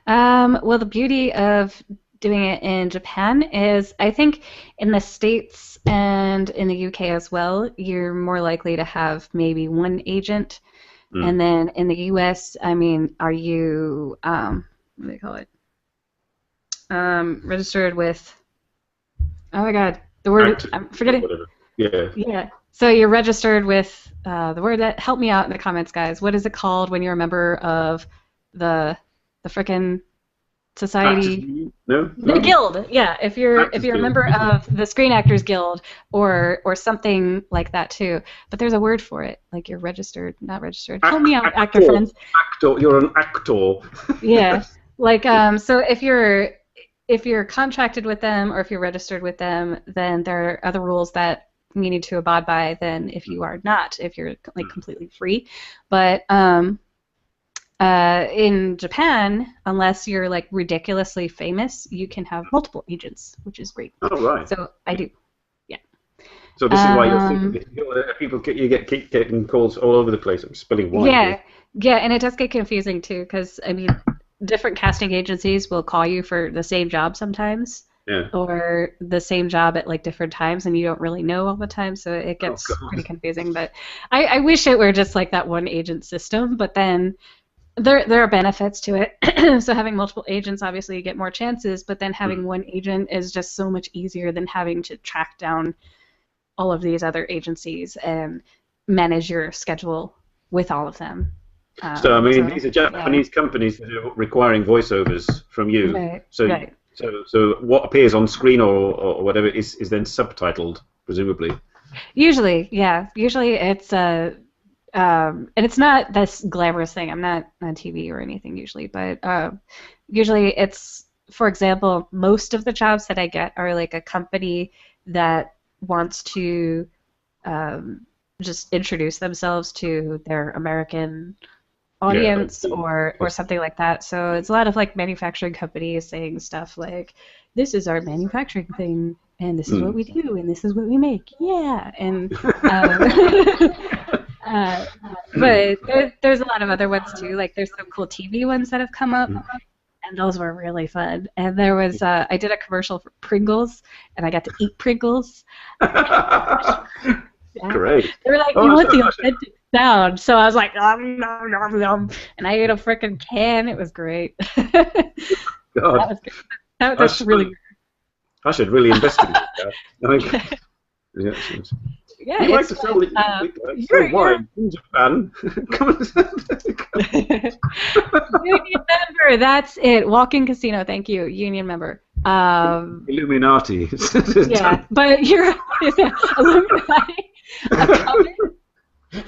Well, the beauty of doing it in Japan is, I think in the States and in the UK as well, you're more likely to have maybe one agent. And then in the US, I mean, are you, what do they call it? Registered with, oh my god, the word, I'm forgetting. Whatever. Yeah. Yeah. So you're registered with the word that, help me out in the comments, guys. What is it called when you're a member of the frickin' society? No? The guild. Yeah. If you're a member of the Screen Actors Guild or something like that too. But there's a word for it. Like you're registered, not registered. Help me out, actor friends. Actor. You're an actor. Yeah. Like so if you're contracted with them or if you're registered with them, then there are other rules that you need to abide by than if you are not, if you're like completely free. But in Japan, unless you're like ridiculously famous, you can have multiple agents, which is great. Oh, right. So I do. Yeah. So this is why you get getting calls all over the place. I'm spilling wine. Yeah. Yeah, and it does get confusing too, because I mean, different casting agencies will call you for the same job sometimes, or the same job at like different times, and you don't really know all the time, so it gets pretty confusing. But I wish it were just like that one agent system, but then there are benefits to it. So having multiple agents, obviously you get more chances, but then having one agent is just so much easier than having to track down all of these other agencies and manage your schedule with all of them. So I mean, these are Japanese companies that are requiring voiceovers from you. Right. So what appears on screen or whatever is then subtitled, presumably. Usually, yeah. Usually it's and it's not this glamorous thing. I'm not on TV or anything usually, but usually it's, for example, most of the jobs that I get are like a company that wants to just introduce themselves to their American audience or something like that. So it's a lot of like manufacturing companies saying stuff like, this is our manufacturing thing, and this is what we do, and this is what we make. Yeah. And but there's a lot of other ones too. Like there's some cool TV ones that have come up, and those were really fun. And there was I did a commercial for Pringles, and I got to eat Pringles. Yeah. Great. They were like, you want the authentic sound. So I was like, nom, nom, nom, nom. And I ate a freaking can. It was great. God. That was good. That's really good. I should really investigate that. I mean, yeah, you like to sell wine in Japan. Come on. Union member, that's it. Walk-in casino, thank you. Union member. Illuminati. Yeah, but you're Illuminati.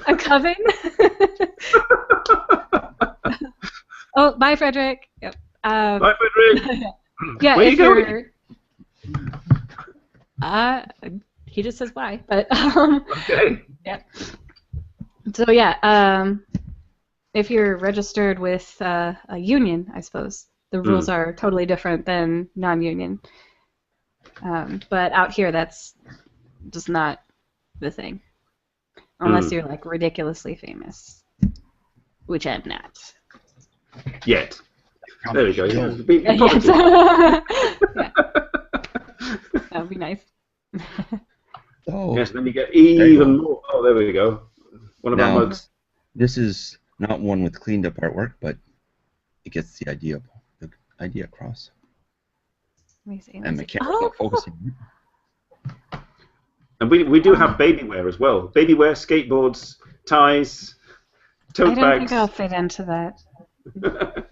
A coven? Oh, bye, Frederick. Yep. Bye, Frederick. Yeah, Where you going? Uh, he just says why, but Okay. yeah. So yeah, if you're registered with a union, I suppose the rules Mm. are totally different than non-union. But out here, that's just not the thing, unless Mm. you're like ridiculously famous, which I'm not. Yet. There we go. Yeah, Yeah, probably. yeah, that would be nice. So Yes, then you get there you even go. more. Oh, there we go. One of our Now, mugs. this is not one with cleaned up artwork, but it gets the idea across. Let me see. Let And me my see. camera's Oh, not focusing. And we do have um, baby wear as well. Baby wear, skateboards, ties, I tote don't think I'll bags. fit into that.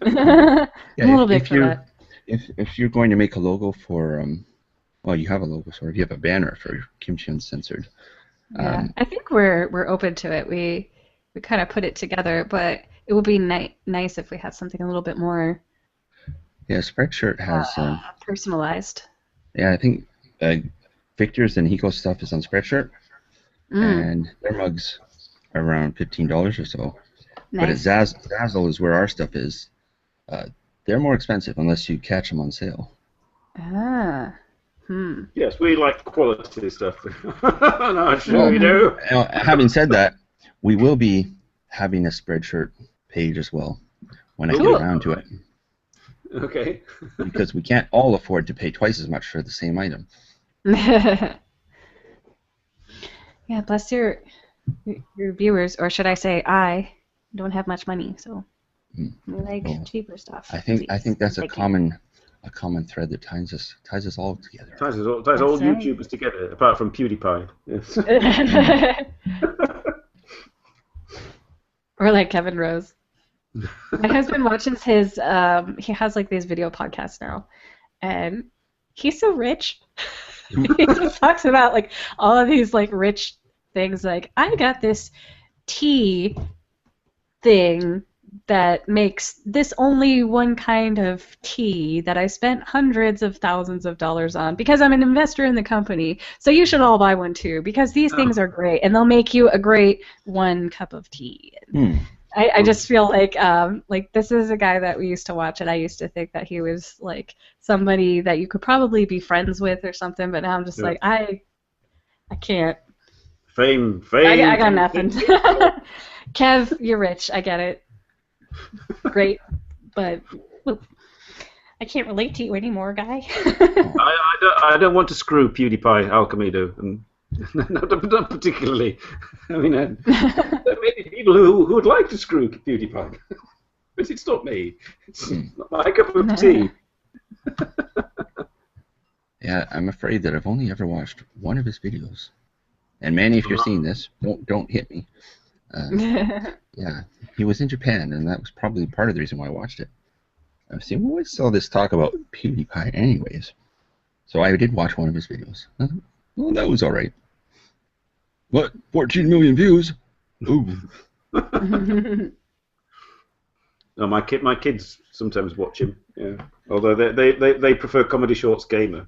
Yeah, I'm a little big for that. if you're going to make a logo for well, you have a logo, so if you have a banner for Kimchi Uncensored. Yeah, I think we're open to it. We kind of put it together, but it would be nice if we had something a little bit more Yeah, Spreadshirt has personalized. yeah, I think Victor's and Hiko's stuff is on Spreadshirt, Mm, and their mugs are around $15 or so. But at nice. Zazzle is where our stuff is. Uh, they're more expensive unless you catch them on sale. Ah. Hmm. Yes, we like quality stuff. No, I'm sure we Well, do. having said that, we will be having a Spreadshirt page as well when I get Ooh, Cool. around to it, okay. because we can't all afford to pay twice as much for the same item. Yeah, bless your viewers, or should I say I don't have much money, so Mm. we like Well, cheaper stuff, I please. think that's a Thank you. common thread that ties us all together. Ties all That's right. YouTubers together, apart from PewDiePie. Yes. Mm. Or like Kevin Rose. My husband watches his he has like these video podcasts now, and he's so rich. He just talks about like all of these like rich things, like I got this tea thing that makes this only one kind of tea that I spent hundreds of thousands of dollars on because I'm an investor in the company. So you should all buy one too because these things are great and they'll make you a great one cup of tea. Hmm. I just feel like this is a guy that we used to watch, and I used to think that he was like somebody that you could probably be friends with or something, but now I'm just Yeah. like I can't. Fame, I got fame, nothing. fame. Kev, you're rich. I get it. Great, but I can't relate to you anymore, guy. I don't want to screw PewDiePie Alchemido. Not particularly. I mean, there may be people who would like to screw PewDiePie, but it's not me. It's not my cup of tea. Yeah, I'm afraid that I've only ever watched one of his videos. And Manny, if you're seeing this, don't hit me. Yeah, he was in Japan, and that was probably part of the reason why I watched it. I was saying, well, what's all this talk about PewDiePie anyways? So I did watch one of his videos. Well, that was all right. What? 14 million views? Ooh. No, my kids sometimes watch him. Yeah, although they prefer Comedy Shorts Gamer.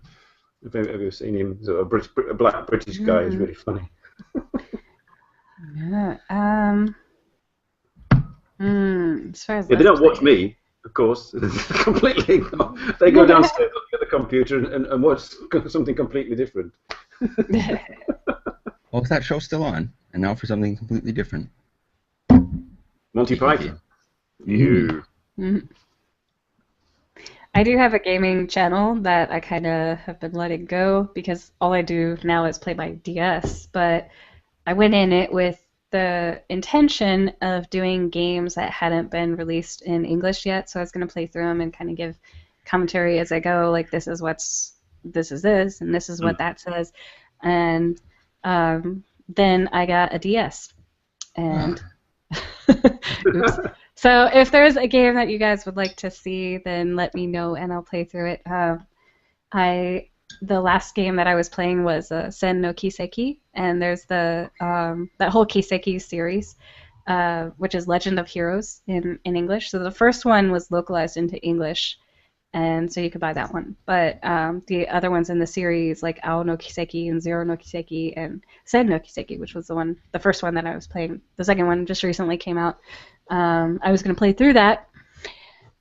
Have you seen him? So a black British guy is really funny. Yeah. As far as Yeah, they don't watch playing. me, of course, completely. They go downstairs, look at the computer, and watch something completely different. Well, is that show still on? And now for something completely different. Monty Python. Mm. You. I do have a gaming channel that I kind of have been letting go because all I do now is play my DS, but I went in it with the intention of doing games that hadn't been released in English yet, so I was going to play through them and kind of give commentary as I go, like this is this, and this is what that says, and then I got a DS, and oops. So if there's a game that you guys would like to see, then let me know and I'll play through it. The last game that I was playing was Sen no Kiseki, and there's the that whole Kiseki series, which is Legend of Heroes in English. So the first one was localized into English, and so you could buy that one. But the other ones in the series, like Ao no Kiseki and Zero no Kiseki and Sen no Kiseki, which was the first one that I was playing. The second one just recently came out. I was going to play through that,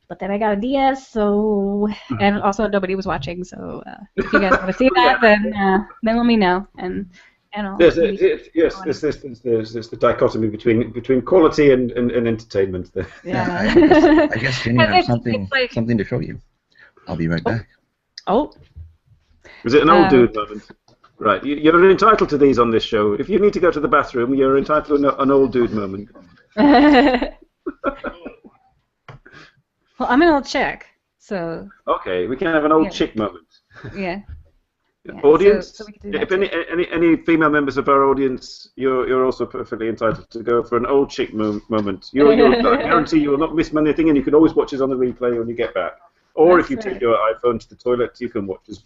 but then I got a DS, and also nobody was watching. So if you guys want to see that, then let me know, and I'll There's the dichotomy between quality and entertainment there. Yeah. I guess Jenny has something to show you. I'll be right back. Oh. Was it an old dude moment? Right, you're entitled to these on this show. If you need to go to the bathroom, you're entitled to an old dude moment. Well, I'm an old chick, so. Okay, we can have an old chick moment. Yeah. Audience, so we can do if that any female members of our audience, you're also perfectly entitled to go for an old chick moment. I guarantee you will not miss anything, and you can always watch us on the replay when you get back. Or if you take your iPhone to the toilet, you can watch us.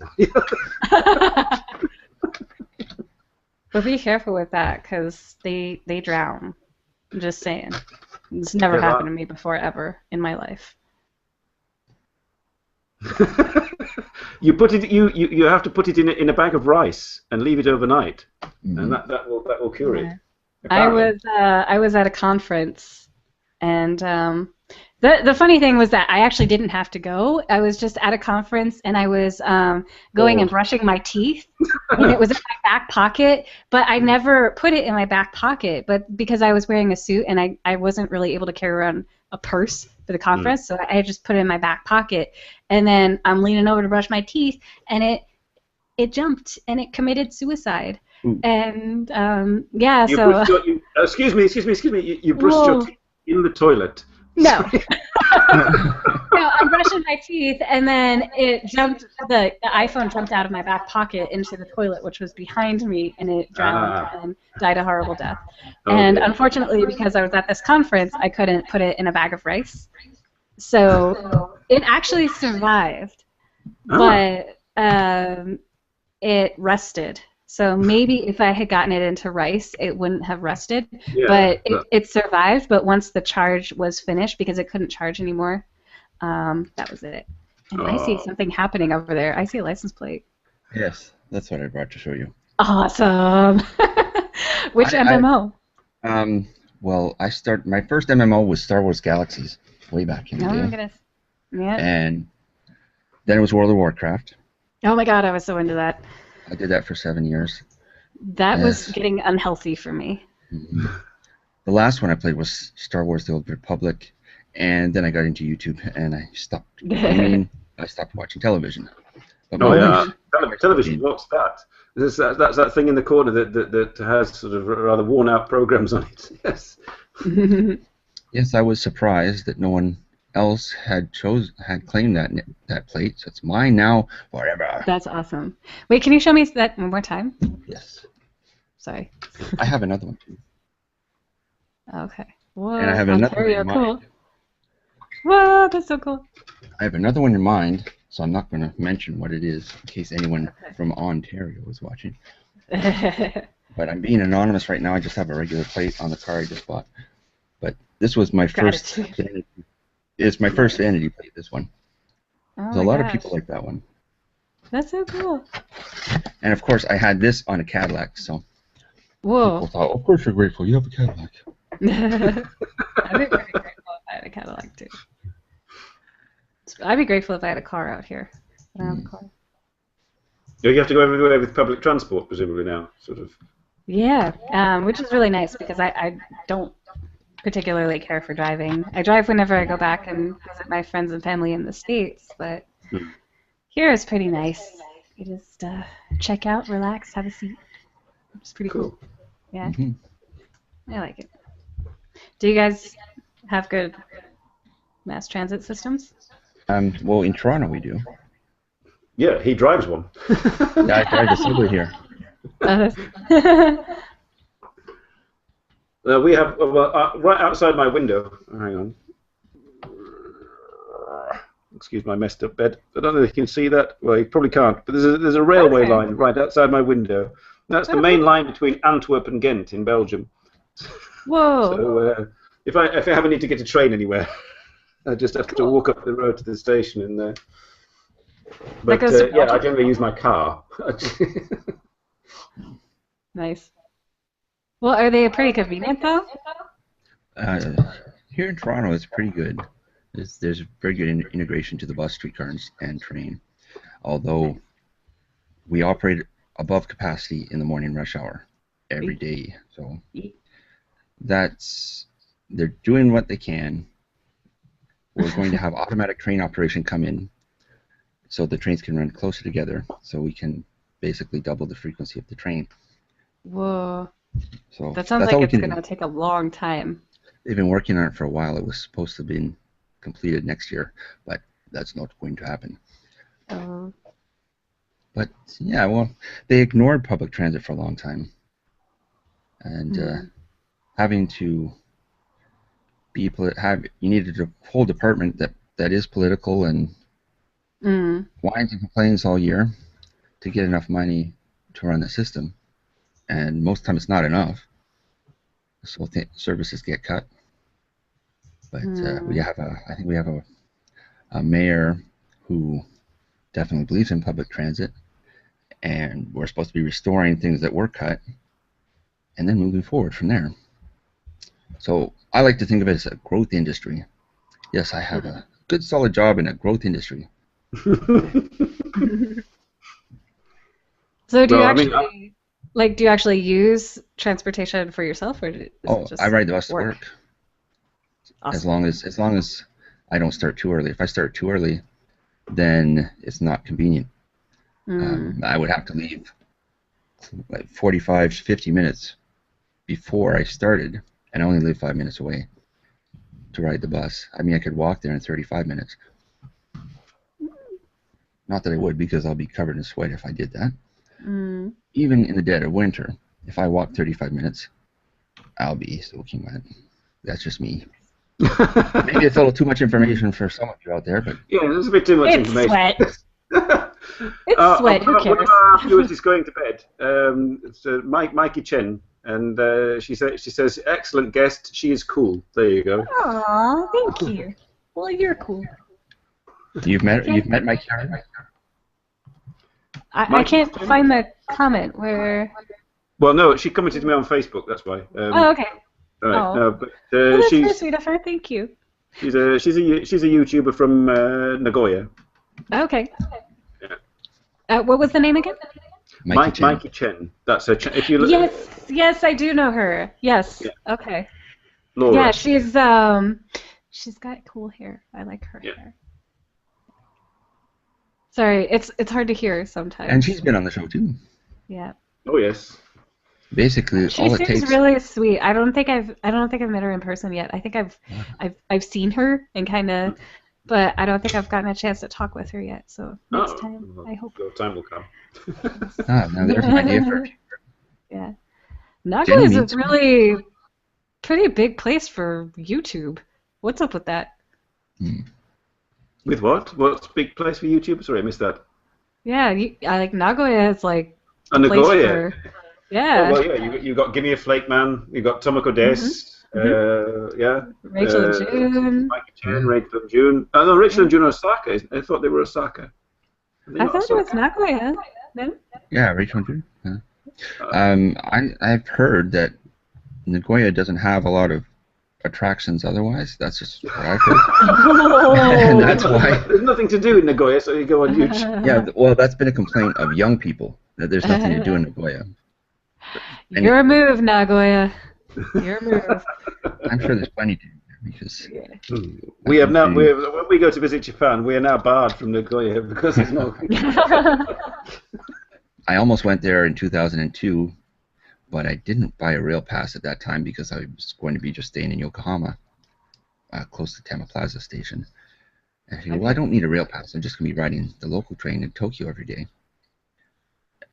But be careful with that, because they drown. I'm just saying. It's never happened to me before, ever, in my life. You have to put it in a bag of rice and leave it overnight, and that will cure it. I was at a conference, and the funny thing was that I actually didn't have to go. I was just at a conference, and I was going and brushing my teeth, and it was in my back pocket, but I never put it in my back pocket, but because I was wearing a suit and I wasn't really able to carry around a purse for the conference, so I just put it in my back pocket, and then I'm leaning over to brush my teeth, and it jumped, and it committed suicide. And excuse me. You brushed your teeth in the toilet. No. No, I'm brushing my teeth, and then it jumped. The iPhone jumped out of my back pocket into the toilet, which was behind me, and it drowned and died a horrible death. And unfortunately, because I was at this conference, I couldn't put it in a bag of rice. So it actually survived, but it rusted. So maybe if I had gotten it into rice, it wouldn't have rusted. Yeah, but it survived. But once the charge was finished, because it couldn't charge anymore, that was it. And I see something happening over there. I see a license plate. Yes, that's what I brought to show you. Awesome. Which MMO? Well, my first MMO was Star Wars Galaxies, way back in the day. Oh my goodness. Yeah. And then it was World of Warcraft. Oh my God, I was so into that. I did that for 7 years. That was getting unhealthy for me. Mm-hmm. The last one I played was Star Wars: The Old Republic, and then I got into YouTube and I stopped gaming. I stopped watching television. But television. What's that? That's that thing in the corner that has sort of rather worn out programs on it. Yes. Yes, I was surprised that no one else had claimed that plate, so it's mine now forever. That's awesome. Wait, can you show me that one more time? Yes. Sorry. I have another one too. Okay. Whoa, and I have another one in mind. Cool. Whoa, that's so cool. I have another one in mind, so I'm not going to mention what it is in case anyone from Ontario is watching. But I'm being anonymous right now. I just have a regular plate on the car I just bought. But this was my first. It's my first vanity plate, this one. There's a lot of people like that one. That's so cool. And of course, I had this on a Cadillac, so people thought, of course you're grateful, you have a Cadillac. I'd be very grateful if I had a Cadillac, too. I'd be grateful if I had a car out here. I don't have a car. You have to go everywhere with public transport, presumably, now, sort of. Yeah, which is really nice, because I don't particularly care for driving. I drive whenever I go back and visit my friends and family in the States, but here is pretty nice. You just check out, relax, have a seat. It's pretty cool. Yeah, I like it. Do you guys have good mass transit systems? Well, in Toronto we do. Yeah, he drives one. Yeah, I drive the subway here. We have right outside my window. Hang on. Excuse my messed up bed. I don't know if you can see that. Well, you probably can't. But there's a railway line right outside my window. That's the main line between Antwerp and Ghent in Belgium. Whoa. So if I ever need to get a train anywhere, I just have to walk up the road to the station, and That But goes to yeah, I Belgium? generally use my car. Nice. Well, are they pretty convenient though? Uh, Here in Toronto, it's pretty good. There's very good integration to the bus, streetcar, and train. Although we operate above capacity in the morning rush hour every Eek, day, so eek. that's they're doing what they can. We're going to have automatic train operation come in, so the trains can run closer together, so we can basically double the frequency of the train. Whoa. So That sounds that's like all we it's can do. gonna take a long time. They've been working on it for a while. It was supposed to have been completed next year, but that's not going to happen. Oh. But yeah, well, they ignored public transit for a long time, and Hmm. having to you needed a whole department that is political and Mm. whines and complains all year to get enough money to run the system, and most of the time it's not enough, so services get cut. But Mm. I think we have a mayor who definitely believes in public transit, and we're supposed to be restoring things that were cut and then moving forward from there. So I like to think of it as a growth industry. Yes, I have a good solid job in a growth industry. So do you Well, I mean, actually do you actually use transportation for yourself, or is it Oh, I just ride the bus to work? work Awesome. as long as I don't start too early. If I start too early, then it's not convenient. Mm. I would have to leave like 45 to 50 minutes before I started, and I only live 5 minutes away to ride the bus. I mean, I could walk there in 35 minutes. Not that I would, because I'll be covered in sweat if I did that. Mm. Even in the dead of winter, if I walk 35 minutes, I'll be soaking wet. That's just me. Maybe it's a little too much information for some of you out there, but yeah, there's a bit too much It's information. sweat. It's sweat. Who One of cares? our viewers is going to bed. It's Mikey Chen, and she says, "Excellent guest. She is cool." There you go. Aw, thank you. Well, you're cool. you've I met can't. you've met my Karen. I Mikey can't Chen. find the comment where. Well, no, she commented to me on Facebook. That's why. Oh, okay. All right. Oh, No, but well, that's very sweet of her. Thank you. she's a YouTuber from Nagoya. Okay. Yeah. What was the name again? Mikey Chen. Mikey Chen. That's her. If you look, Yes, yes, I do know her. Yes. yeah, Okay. Yeah, Laura. she's got cool hair. I like her Yeah. hair. Sorry, it's hard to hear And sometimes. she's been on the show too. Yeah. Oh yes. Basically, She all it seems takes. really sweet. I don't think I've met her in person yet. I think I've seen her and kind of, but I don't think I've gotten a chance to talk with her yet. So next Oh, time, well, I hope. your time will come. Now there's an idea for. Yeah. Nago Jenny is a meets. really pretty big place for YouTube. What's up with that? Hmm. With what? What's big place for YouTube? Sorry, I missed that. Yeah, I like Nagoya is like the place Nagoya. for. Oh Yeah. well, yeah. You got Gimme a Flake Man. You got Tomoko Hmm. Des. Hmm. Yeah. Rachel and June. Mikey Chen, Yeah. Rachel and June. Oh no, Rachel Yeah. and June are Osaka. I thought they were Osaka. Are they I not thought it was Osaka? Nagoya. No? Yeah, Rachel and Drew. Yeah. Uh, I've heard that Nagoya doesn't have a lot of attractions otherwise. That's just what I've heard. And that's why. There's nothing to do in Nagoya, so you go on YouTube. Yeah, well, that's been a complaint of young people that there's nothing to do in Nagoya. And Your move, Nagoya. Your move. I'm sure there's plenty to do there because We have now. I've We been when we go to visit Japan, we are now barred from Nagoya because there's no. I almost went there in 2002, but I didn't buy a rail pass at that time because I was going to be just staying in Yokohama, close to Tama Plaza Station. And I figured, well, I Okay. don't need a rail pass. I'm just going to be riding the local train in Tokyo every day.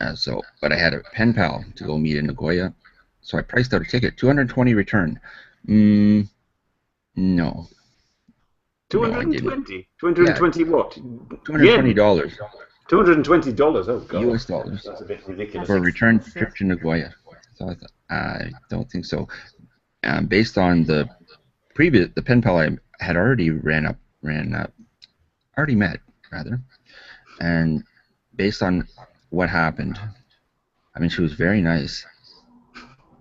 But I had a pen pal to go meet in Nagoya, so I priced out a ticket, 220 return. No, no, I didn't. 220. 220 what? Yen. $220 $220. Oh god. US dollars That's a bit ridiculous. for a return expensive. trip to Nagoya. So I thought, I don't think so. Based on the pen pal I had already already met rather. And based on what happened, I mean, she was very nice.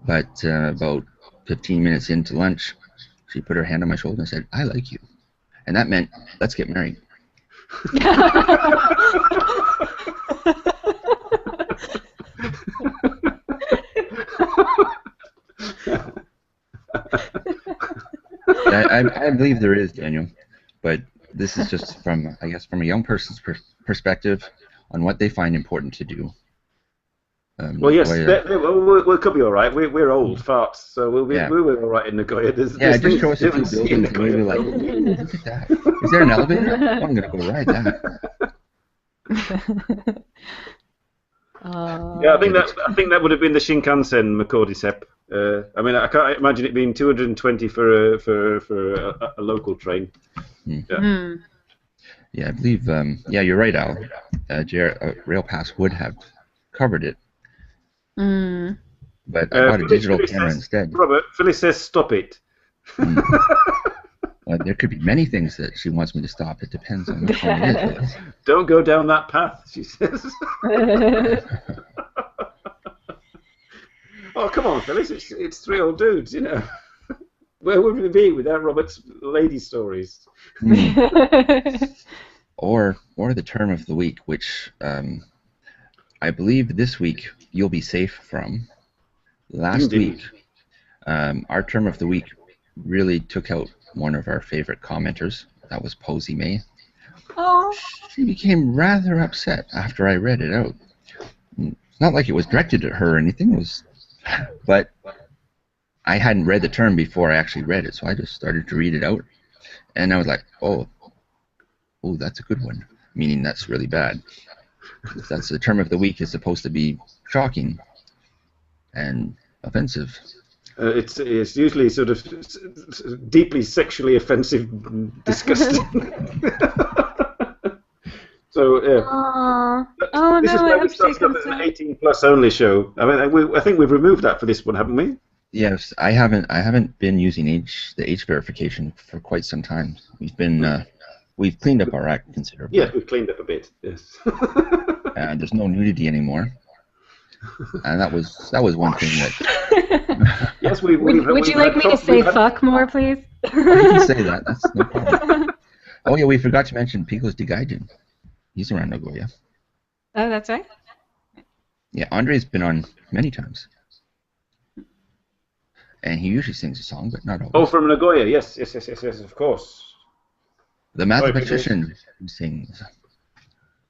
But about 15 minutes into lunch, she put her hand on my shoulder and said, "I like you." And that meant, let's get married. I believe there is, Daniel, but this is just from, I guess, from a young person's perspective on what they find important to do. Well, yes, we could be all right. We're old farts, so we were all right in Nagoya. Just show us a few buildings and we'll be like, look at that. Is there an elevator? I'm going to go ride that. Yeah, I think that would have been the Shinkansen Makodi-sep. I mean, I can't imagine it being 220 for a local train. Yeah. Yeah, I believe. Yeah, you're right, Al. Rail Pass would have covered it. But I bought a digital camera instead. Robert, Phyllis says, "Stop it." Well, there could be many things that she wants me to stop. It depends on which one it is. Don't go down that path, she says. Oh, come on, Phyllis. It's three old dudes, you know. Where would we be without Robert's lady stories? Or the term of the week, which I believe this week you'll be safe from. Last week, our term of the week really took out one of our favorite commenters. That was Posey May. Oh. She became rather upset after I read it out. It's not like it was directed at her or anything, but I hadn't read the term before I actually read it, so I just started to read it out. And I was like, oh, that's a good one, meaning that's really bad. That's the term of the week is supposed to be shocking and offensive. It's usually sort of deeply sexually offensive, disgusting. So oh this no, is where we started up as an 18+ only show. I mean, I think we've removed that for this one, haven't we? Yes, I haven't been using the age verification for quite some time. We've cleaned up our act considerably. Yeah, we've cleaned up a bit. Yes. And there's no nudity anymore. And that was one thing that. Yes, would you like me to say fuck more, please? You can say that. That's no problem. Oh yeah, we forgot to mention Piko's Digaijin. He's around Nagoya. Oh, that's right. Yeah, Andre's been on many times. And he usually sings a song, but not always. Oh, from Nagoya, yes, of course. The mathematician who sings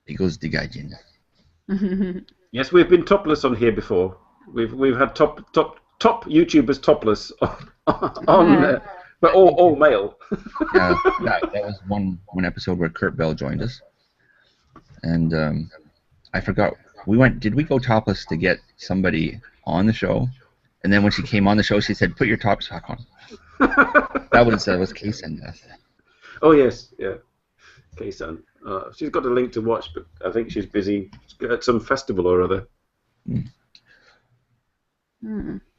Piko's Digaijin. Yes, we've been topless on here before. We've had top YouTubers topless on but all male. Yeah, that was one episode where Kurt Bell joined us, and I forgot did we go topless to get somebody on the show, and then when she came on the show, she said, "Put your tops back on." That was Kei-san Death. Oh yes, yeah, Kei-san. She's got a link to watch, but I think she's busy at some festival or other.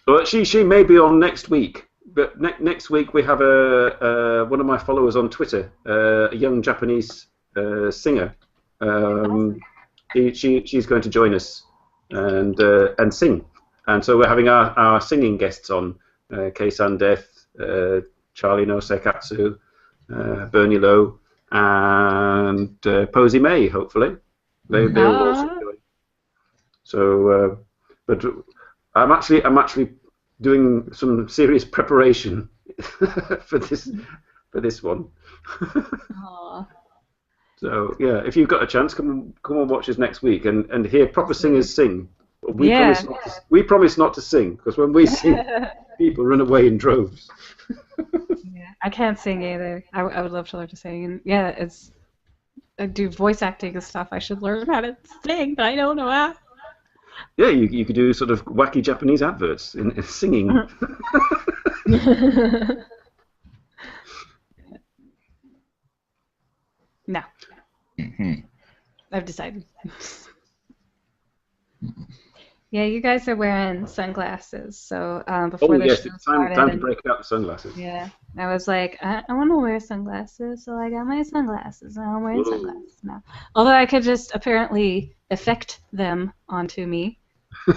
Well, she may be on next week, but next week we have one of my followers on Twitter, a young Japanese singer. She's going to join us and sing, and so we're having our singing guests on: Kei-san Death, Charlie no Sekatsu, Bernie Lowe, and Posey May, hopefully. They'll also join. So, but I'm actually doing some serious preparation for this one. So yeah, if you've got a chance, come and watch us next week and hear proper singers sing. We promise not to sing, because when we sing, people run away in droves. Yeah, I can't sing either. I would love to learn to sing. And yeah, I do voice acting and stuff. I should learn how to sing, but I don't know how. Yeah, you could do sort of wacky Japanese adverts in singing. No. I've decided. Yeah, you guys are wearing sunglasses, so before the show it's time to break out the sunglasses. Yeah, I was like, I want to wear sunglasses, so I got my sunglasses, and I'm wearing Whoa. sunglasses now. Although I could just apparently affect them onto me. Do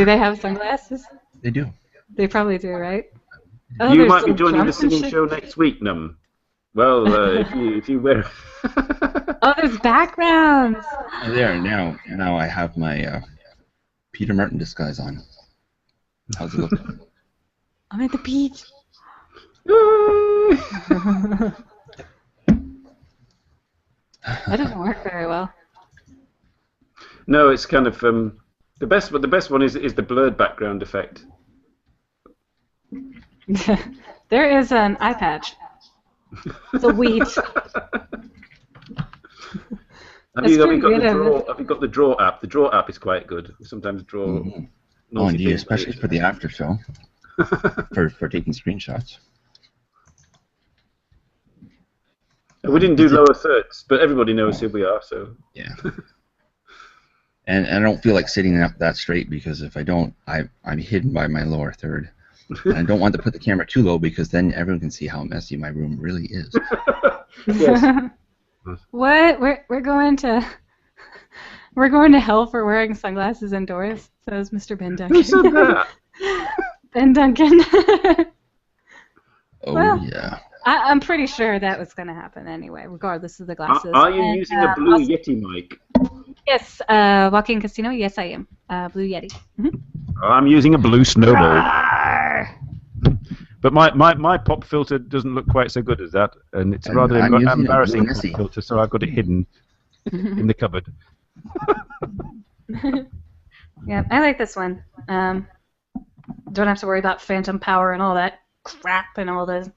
they have sunglasses? They do. They probably do, right? Oh, You there's might be little joining the jumps and singing shit. show next week, Num. Well, if you wear. Oh, there's backgrounds. There, now I have my Peter Martin disguise on. How's it look? I'm at the beach. That doesn't work very well. No, it's kind of the best. But the best one is the blurred background effect. There is an eye patch. The wheat. Have That's you pretty got the good of draw? it. Have you got the draw app? The draw app is quite good. We sometimes draw. Oh, naughty indeed, things. especially for the after show, for taking screenshots. We didn't do lower thirds, but everybody knows who we are. So Yeah. And I don't feel like sitting up that straight because if I don't, I'm hidden by my lower third. And I don't want to put the camera too low because then everyone can see how messy my room really is. yes. What? We're going to hell for wearing sunglasses indoors, says Mr. Ben Duncan. Who said that? Ben Duncan. Oh, Well, yeah. I'm pretty sure that was going to happen anyway, regardless of the glasses. Are you And, using a Blue also- Yeti mic? Yes, Walking Casino. Yes, I am. Blue Yeti. I'm using a Blue Snowball. Arr! But my pop filter doesn't look quite so good as that, and it's And rather I'm using a embarrassing Blue pop Nessie. filter, so I've got it hidden in the cupboard. Yeah, I like this one. Don't have to worry about phantom power and all that crap and all this.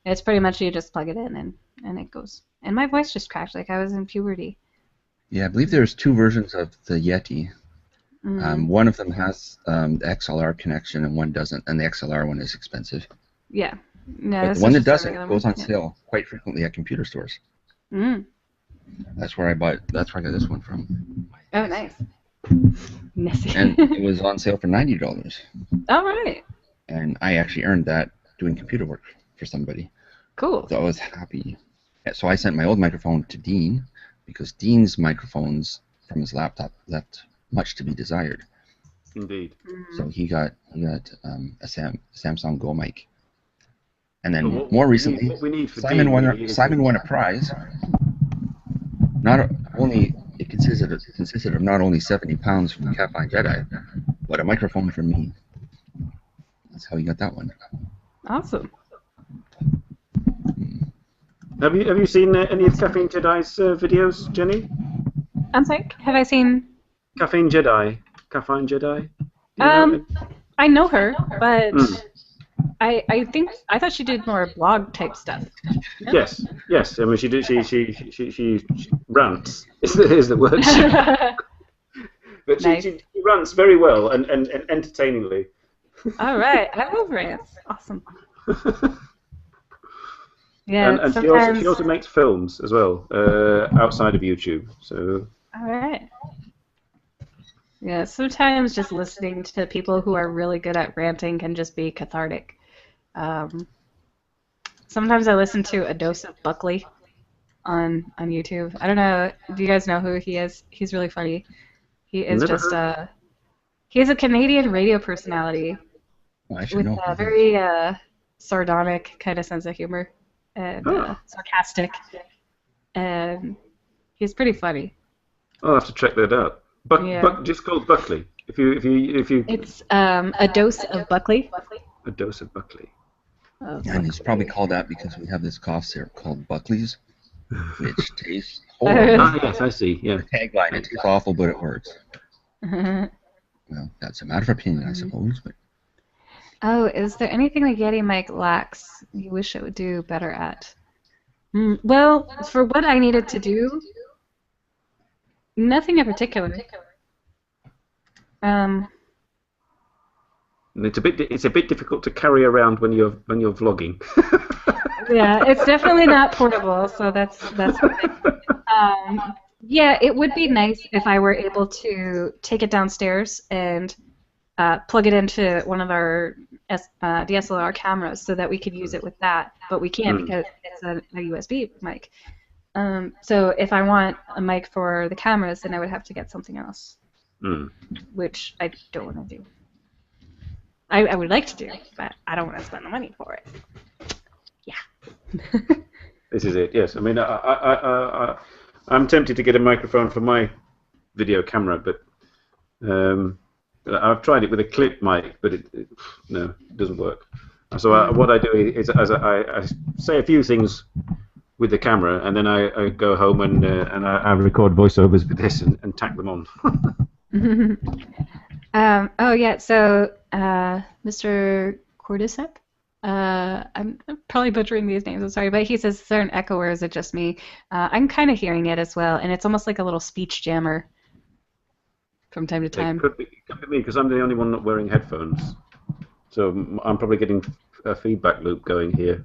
It's pretty much you just plug it in and it goes. And my voice just cracked like I was in puberty. Yeah, I believe there's two versions of the Yeti. Mm. One of them has the XLR connection and one doesn't, and the XLR one is expensive. Yeah. No, But this the one is that just a doesn't regular goes one. on sale quite frequently at computer stores. Mm. That's where I got this one from. Oh, nice. Messy. And it was on sale for $90. All right. And I actually earned that doing computer work for somebody. Cool. So I was happy. So I sent my old microphone to Dean because Dean's microphones from his laptop left much to be desired. Indeed. So he got a Samsung Go mic. And then But more recently, what we need for Simon Dean is- won a prize. Not only it consisted of not only 70 pounds from Caffeine Jedi, but a microphone from me. That's how he got that one. Awesome. Have you seen any of Caffeine Jedi's videos, Jenny? I'm sorry. Have I seen? Caffeine Jedi. Caffeine Jedi. Do you know? I know her, but Mm. I thought she did more blog type stuff. Yes. I mean, she rants. Is the word. But Nice. she rants very well and entertainingly. All right. I love rants. Awesome. Yeah. and Sometimes. she also makes films as well outside of YouTube. So All right. Yeah, sometimes just listening to people who are really good at ranting can just be cathartic. Sometimes I listen to A Dose of Buckley on YouTube. I don't know. Do you guys know who he is? He's really funny. He is Never just he's a Canadian radio personality Well, I should with know. a very sardonic kind of sense of humor and sarcastic, and he's pretty funny. I'll have to check that out. But just called Buckley. If you It's A Dose of Buckley. A Dose of Buckley. And it's probably called that because we have this cough syrup called Buckley's, which tastes horrible. Ah, yes, I see. Yeah. Tagline, it tastes awful, but it works. Well, that's a matter of opinion, I suppose. But Oh, is there anything the Yeti mic lacks you wish it would do better at? Well, for what I needed to do, nothing in particular. And it's a bit difficult to carry around when you're vlogging. Yeah, it's definitely not portable, so that's yeah, it would be nice if I were able to take it downstairs and plug it into one of our DSLR cameras so that we could use it with that, but we can't Mm. because it's a USB mic. So if I want a mic for the cameras, then I would have to get something else, Mm. which I don't want to do. I would like to do, but I don't want to spend the money for it. Yeah. This is it. Yes. I mean, I'm tempted to get a microphone for my video camera, but I've tried it with a clip mic, but no, it doesn't work. So what I do is I say a few things with the camera, and then I go home and I record voiceovers with this and tack them on. Oh yeah, so Mr. Cordyceps, I'm probably butchering these names, I'm sorry, but he says, is there an echo or is it just me? I'm kind of hearing it as well, and it's almost like a little speech jammer from time to time. It could be me because I'm the only one not wearing headphones, so I'm probably getting a feedback loop going here.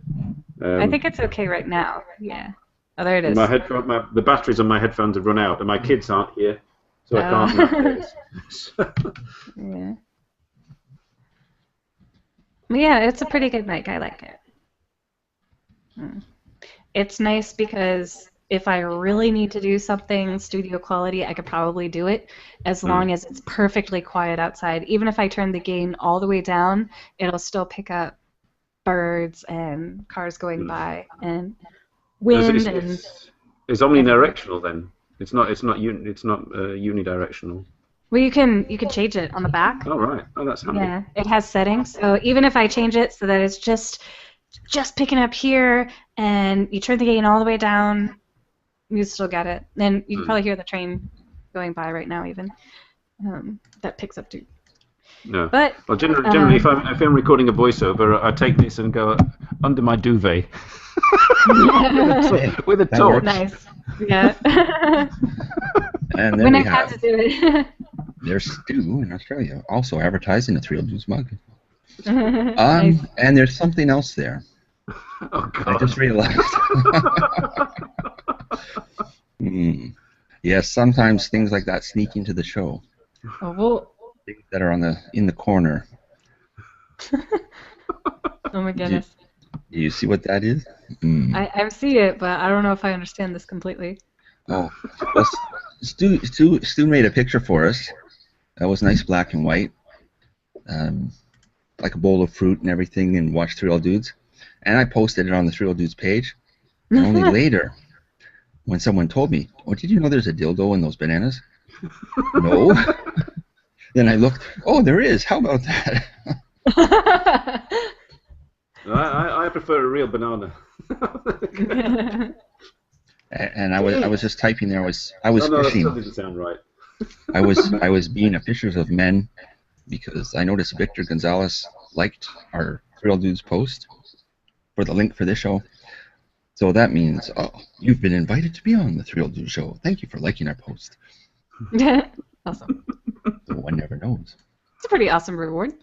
I think it's okay right now. Yeah. Oh, there it is. The batteries on my headphones have run out, and my kids aren't here, so I can't navigate. Yeah. Yeah, it's a pretty good mic. I like it. It's nice because if I really need to do something studio quality, I could probably do it as long as it's perfectly quiet outside. Even if I turn the gain all the way down, it'll still pick up birds and cars going by and wind It's omnidirectional then. It's not unidirectional. Well, you can change it on the back. Oh right. Oh, that's handy. Yeah, it has settings. So even if I change it so that it's just picking up here, and you turn the gain all the way down, you still get it. Then you can probably hear the train going by right now, even that picks up too. No. But well, generally, if I'm recording a voiceover, I take this and go under my duvet with a torch. Nice. Yeah. And then when we I had to do it. There's Stu in Australia, also advertising the 3 Old Dudes mug. Nice. And there's something else there. Oh God! I just realized. Yes, sometimes things like that sneak into the show. Oh, well. Things that are in the corner. Oh my goodness. Do you see what that is? I see it, but I don't know if I understand this completely. Oh, well, Stu made a picture for us. That was nice, black and white, like a bowl of fruit and everything, and watched 3 Old Dudes. And I posted it on the 3 Old Dudes page. And only later, when someone told me, "Oh, did you know there's a dildo in those bananas?" No. Then I looked. Oh, there is. How about that? I prefer a real banana. And I was just typing there. I was fishing. That doesn't sound right. I was being a fishers of men because I noticed Victor Gonzalez liked our 3 Old Dudes post for the link for this show. So that means you've been invited to be on the 3 Old Dudes show. Thank you for liking our post. Awesome. So one never knows. It's a pretty awesome reward.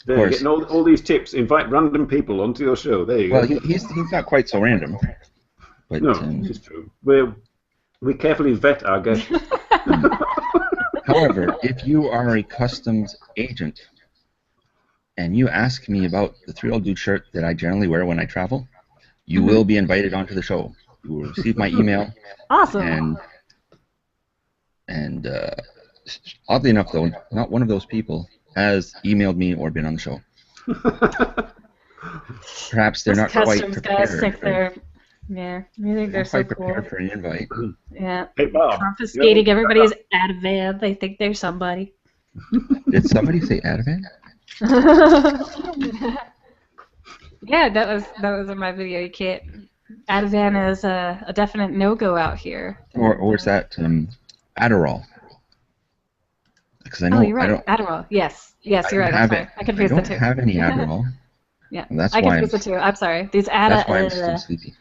There, you're getting all these tips. Invite random people onto your show. There you go. Well, he's not quite so random. But, no, this is true. We carefully vet our guests. However, if you are a customs agent and you ask me about the 3 Old Dude shirt that I generally wear when I travel, you will be invited onto the show. You will receive my email. Awesome. And oddly enough, though, not one of those people has emailed me or been on the show. Perhaps they're not quite prepared. Guys think they're so cool. Prepared for an invite. Yeah. Hey, Bob. Confiscating everybody's Ativan. They think they're somebody. Did somebody say Ativan? Yeah, that was in my video. You can't. Ativan is a definite no-go out here. Or is that Adderall? Because I know you're right. Adderall. Yes, you're right. I'm sorry. I confused the two. I don't have any Adderall. Yeah, that's I confused the two. I'm sorry. These That's why I'm still sleepy.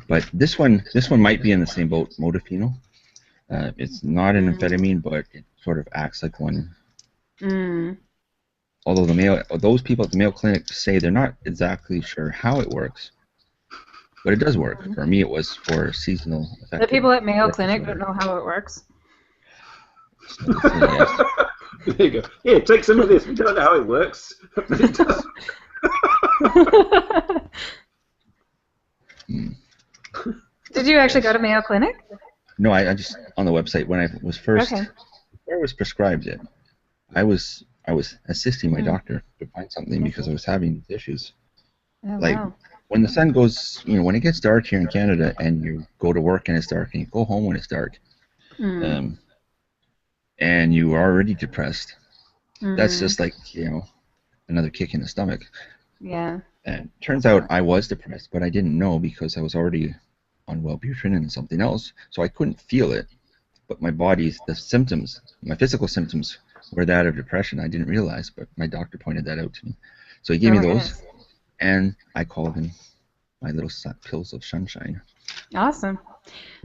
But this one might be in the same boat, modafinil. It's not an amphetamine, but it sort of acts like one. Although those people at the Mayo Clinic say they're not exactly sure how it works, but it does work. For me, it was for seasonal effect. The people at Mayo Clinic don't know how it works. So, yes. There you go. Here, take some of this. We don't know how it works, but it does. Did you actually go to Mayo Clinic? No, I just on the website when I was first Okay. before I was prescribed it. I was assisting my doctor to find something because I was having these issues. Oh, Like wow. when the sun goes, when it gets dark here in Canada, and you go to work and it's dark, and you go home when it's dark, and you are already depressed. That's just like another kick in the stomach. Yeah. And turns out I was depressed, but I didn't know because I was already on Wellbutrin and something else, so I couldn't feel it. But my body's, the symptoms, my physical symptoms were that of depression. I didn't realize, but my doctor pointed that out to me. So he gave me those, goodness. and I called in my little pills of sunshine. Awesome.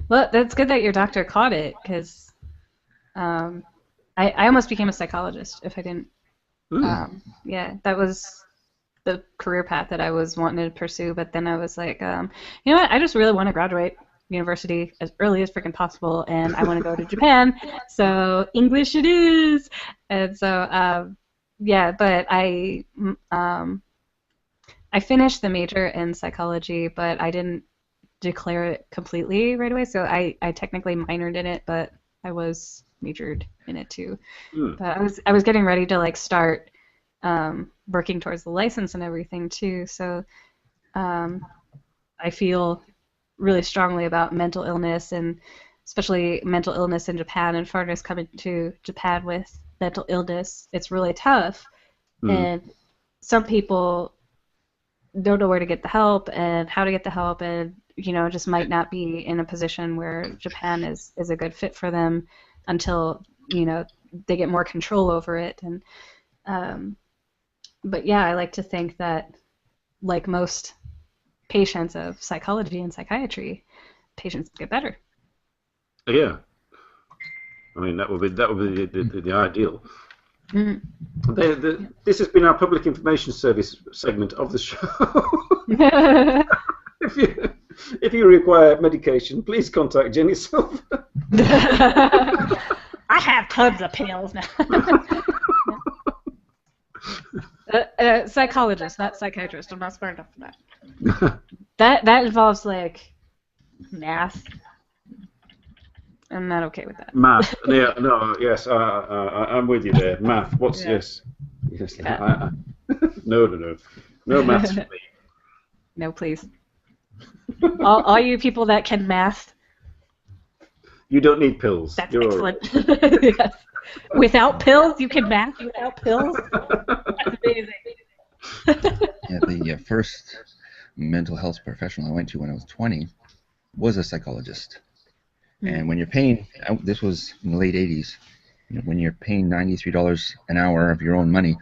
Well, that's good that your doctor caught it, because I almost became a psychologist if I didn't. Yeah, that was the career path that I was wanting to pursue, but then I was like, you know what? I just really want to graduate university as early as freaking possible, and I want to go to Japan, so English it is. And so, yeah, but I finished the major in psychology, but I didn't declare it completely right away, so I technically minored in it, but I was majored in it too. But I was getting ready to like start working towards the license and everything too. So I feel really strongly about mental illness, and especially mental illness in Japan, and foreigners coming to Japan with mental illness. It's really tough, and some people don't know where to get the help and how to get the help, and just might not be in a position where Japan is a good fit for them until they get more control over it. And but yeah, I like to think that, like most patients of psychology and psychiatry, patients get better. Yeah. I mean, that would be the ideal. This has been our public information service segment of the show. If you require medication, please contact Jenny Silver. I have tons of pills now. Psychologist, not psychiatrist. I'm not smart enough for that. That involves like math. I'm not okay with that. Math. Yeah, no, yes, I'm with you there. Math. What's yes? Yeah. No maths for me. No, please. all you people that can math. You don't need pills. That's You're excellent. Yes. Without pills, you can math without pills. That's amazing. Yeah, the first mental health professional I went to when I was 20 was a psychologist. And when you're paying, this was in the late 80s, when you're paying $93 an hour of your own money,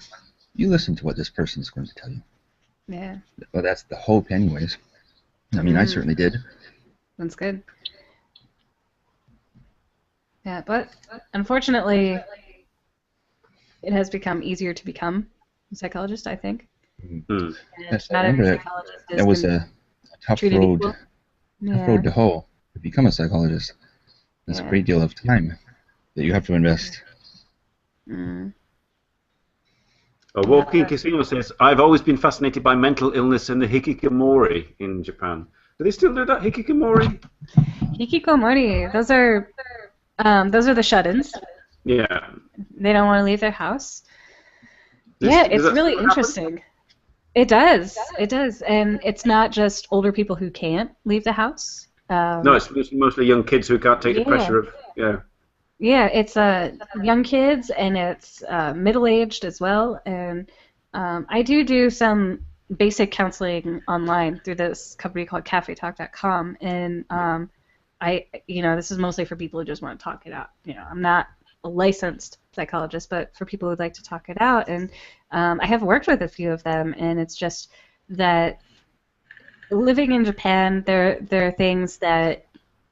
you listen to what this person is going to tell you. Yeah. Well, that's the hope anyways. I mean, I certainly did. That's good. Yeah, but unfortunately, it has become easier to become a psychologist, I think. And Yes, not I every remember psychologist that was a tough road, tough road to hoe to become a psychologist. There's a great deal of time that you have to invest. Walking Casino says, I've always been fascinated by mental illness and the hikikomori in Japan. Do they still do that, hikikomori? Hikikomori, those are the shut-ins. Yeah. They don't want to leave their house. It's really interesting. It does. It does. And it's not just older people who can't leave the house. No, it's mostly young kids who can't take the pressure of, Yeah, it's young kids, and it's middle-aged as well. And I do some basic counseling online through this company called cafetalk.com. And this is mostly for people who just want to talk it out. I'm not a licensed psychologist, but for people who'd like to talk it out. And I have worked with a few of them, and it's just that living in Japan, there are things that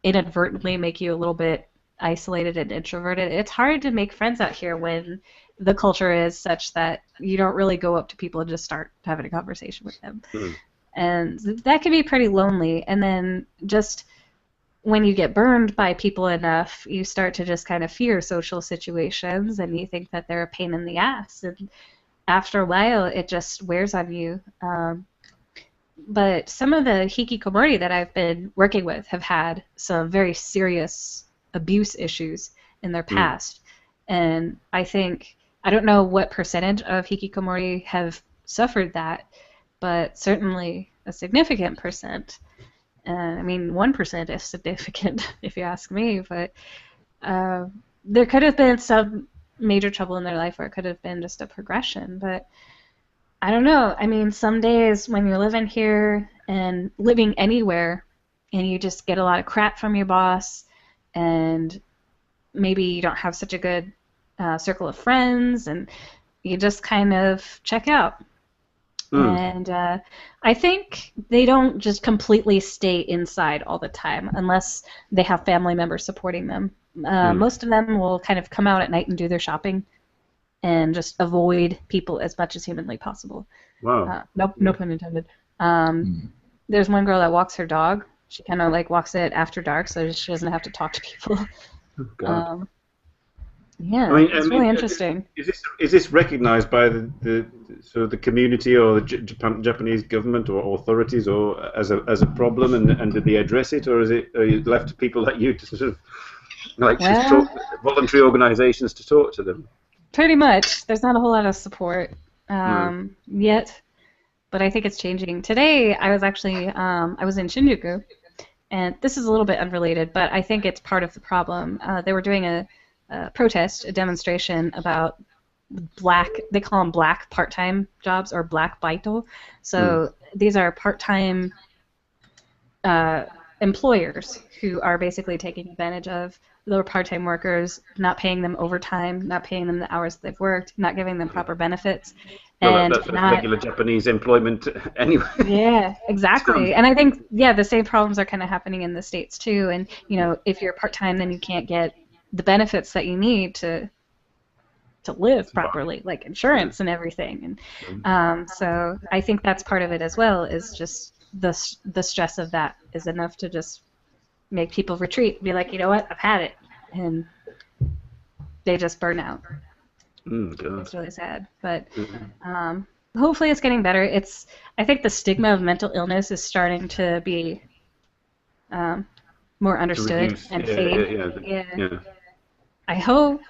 inadvertently make you a little bit isolated and introverted. It's hard to make friends out here when the culture is such that you don't really go up to people and just start having a conversation with them. And that can be pretty lonely. And then just when you get burned by people enough, you start to just kind of fear social situations, and you think that they're a pain in the ass. And after a while, it just wears on you. But some of the hikikomori that I've been working with have had some very serious abuse issues in their past. And I don't know what percentage of hikikomori have suffered that, but certainly a significant percent. I mean, 1% is significant, if you ask me, but there could have been some major trouble in their life, or it could have been just a progression. But I don't know. I mean, some days when you're living here and living anywhere, and you just get a lot of crap from your boss, and maybe you don't have such a good circle of friends, and you just kind of check out. And I think they don't just completely stay inside all the time unless they have family members supporting them. Most of them will kind of come out at night and do their shopping and just avoid people as much as humanly possible. Wow. No pun intended. There's one girl that walks her dog. She kind of like walks it after dark so she doesn't have to talk to people. God. Yeah, it's really interesting. Is this recognized by the sort of the community or the Japanese government or authorities or as a problem, and did they address it, or are you left to people like you to sort of just talk, voluntary organizations to talk to them? Pretty much. There's not a whole lot of support yet, but I think it's changing. Today I was actually I was in Shinjuku, and this is a little bit unrelated, but I think it's part of the problem. They were doing a protest, a demonstration about they call them black part-time jobs, or black baito. So these are part-time employers who are basically taking advantage of the part-time workers, not paying them overtime, not paying them the hours they've worked, not giving them proper benefits. Well, that's regular Japanese employment anyway. Yeah, exactly. And I think, the same problems are kind of happening in the States too. And, if you're part-time, then you can't get the benefits that you need to live properly, like insurance and everything. And so I think that's part of it as well, is just the stress of that is enough to just make people retreat, be like, you know what, I've had it, and they just burn out. It's really sad, but hopefully it's getting better. I think the stigma of mental illness is starting to be more understood and fade. Yeah. I hope.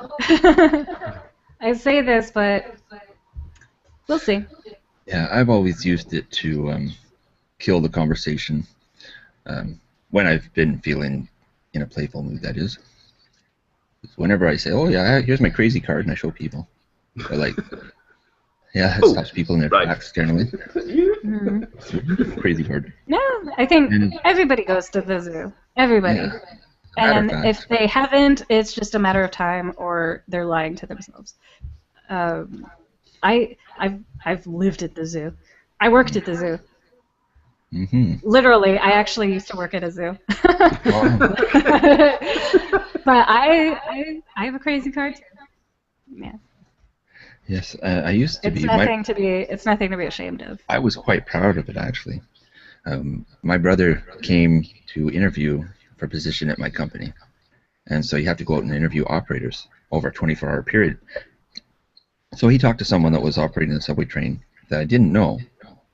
I say this, but we'll see. Yeah, I've always used it to kill the conversation when I've been feeling in a playful mood, that is. Whenever I say, oh yeah, here's my crazy card, and I show people, they're like, yeah, that stops people in their tracks generally. Crazy card. No, I think everybody goes to the zoo. Everybody. Yeah. And if they haven't, it's just a matter of time, or they're lying to themselves. I've lived at the zoo. I worked at the zoo. Literally, I actually used to work at a zoo. But I have a crazy card too. Yeah. Yes, I used to be. It's nothing to be ashamed of. I was quite proud of it, actually. My brother came to interview for a position at my company, and so you have to go out and interview operators over a 24-hour period. So he talked to someone that was operating the subway train that I didn't know,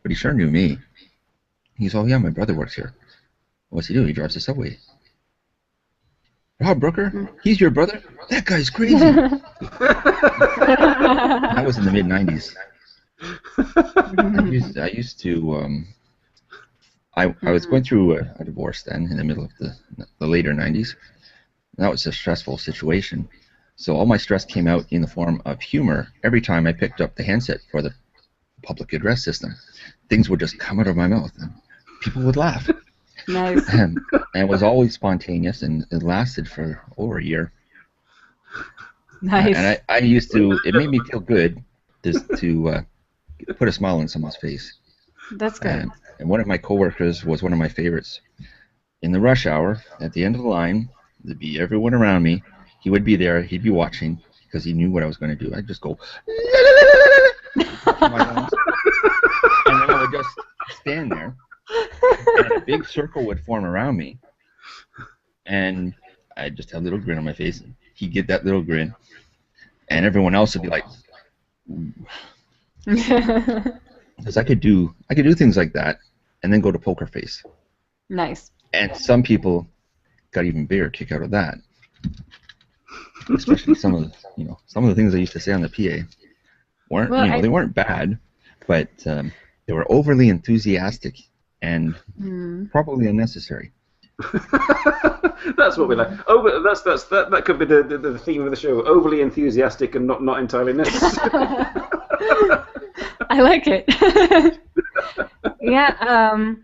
but he sure knew me. He's, oh yeah, my brother works here. What's he do? He drives the subway. Rob Brooker? He's your brother? That guy's crazy. That was in the mid-90s. I used to, I was going through a divorce then, in the middle of the later 90s. That was a stressful situation. So all my stress came out in the form of humor every time I picked up the handset for the public address system. Things would just come out of my mouth, and people would laugh. Nice. And it was always spontaneous, and it lasted for over a year. Nice. And I used to, it made me feel good just to put a smile on someone's face. That's good. And one of my coworkers was one of my favorites. In the rush hour, at the end of the line, there'd be everyone around me. He would be there. He'd be watching because he knew what I was going to do. I'd just go, and then I would just stand there, and a big circle would form around me. and I'd just have a little grin on my face. And he'd get that little grin, and everyone else would be like, because I could do things like that, and then go to poker face. Nice. And some people got even bigger kick out of that. Especially some of the things I used to say on the PA weren't they weren't bad, but they were overly enthusiastic and probably unnecessary. That's what we like. That could be the theme of the show. Overly enthusiastic and not entirely necessary. I like it. Yeah.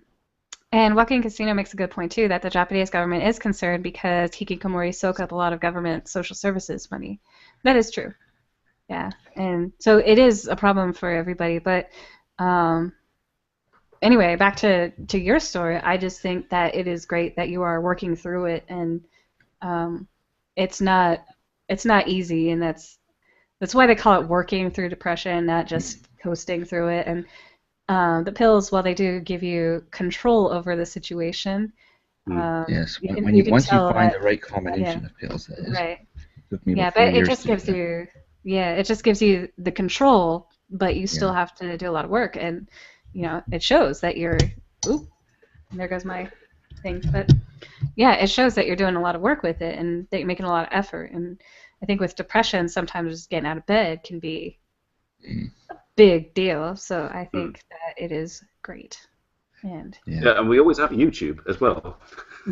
And Walking Casino makes a good point too, that the Japanese government is concerned because hikikomori soak up a lot of government social services money. That is true. Yeah, and so it is a problem for everybody. But anyway, back to your story. I just think that it is great that you are working through it, and it's not easy, and that's why they call it working through depression, not just coasting through it. And the pills, while they do give you control over the situation, yes, once you find the right combination of pills, that is. Right. Took me Yeah, about 4 but years it just to gives do that. you, it just gives you the control, but you still have to do a lot of work, and it shows that you're. Oop, there goes my thing. But yeah, it shows that you're doing a lot of work with it, and that you're making a lot of effort. And I think with depression, sometimes just getting out of bed can be a big deal. So I think that it is great. And and we always have YouTube as well.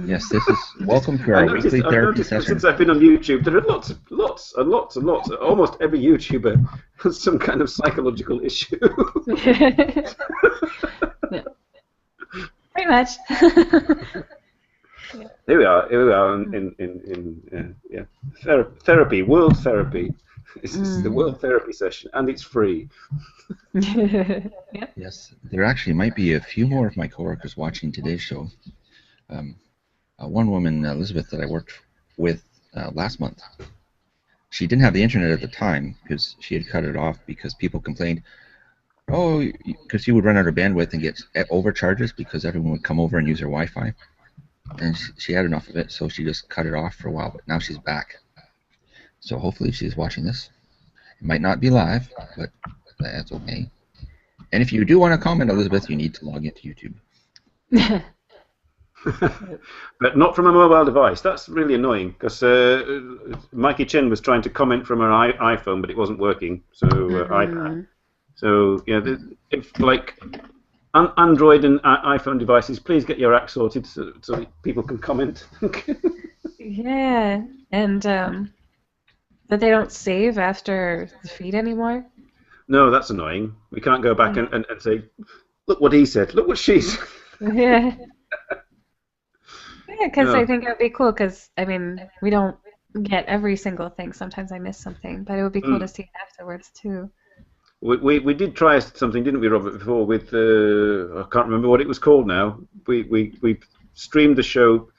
Yes, this is welcome to our weekly therapy session. Since I've been on YouTube, there are lots and lots. Almost every YouTuber has some kind of psychological issue. Yeah. Pretty much. Here we are in therapy, world therapy. This is the world therapy session, and it's free. Yep. Yes, there actually might be a few more of my coworkers watching today's show. One woman, Elizabeth, that I worked with last month, she didn't have the internet at the time because she had cut it off because people complained, because she would run out of bandwidth and get overcharges because everyone would come over and use her Wi-Fi. And she had enough of it, so she just cut it off for a while, but now she's back. So hopefully she's watching this. It might not be live, but that's okay. And if you do want to comment, Elizabeth, you need to log into YouTube. But not from a mobile device. That's really annoying because Mikey Chen was trying to comment from her iPhone, but it wasn't working. So iPad. So if like Android and iPhone devices, please get your act sorted so people can comment. Yeah, and that they don't save after the feed anymore. No, that's annoying. We can't go back and say, look what he said, look what she said. Yeah. Yeah, because I think it would be cool, because, I mean, we don't get every single thing. Sometimes I miss something, but it would be cool to see it afterwards, too. We did try something, didn't we, Robert, before with, I can't remember what it was called now. We streamed the show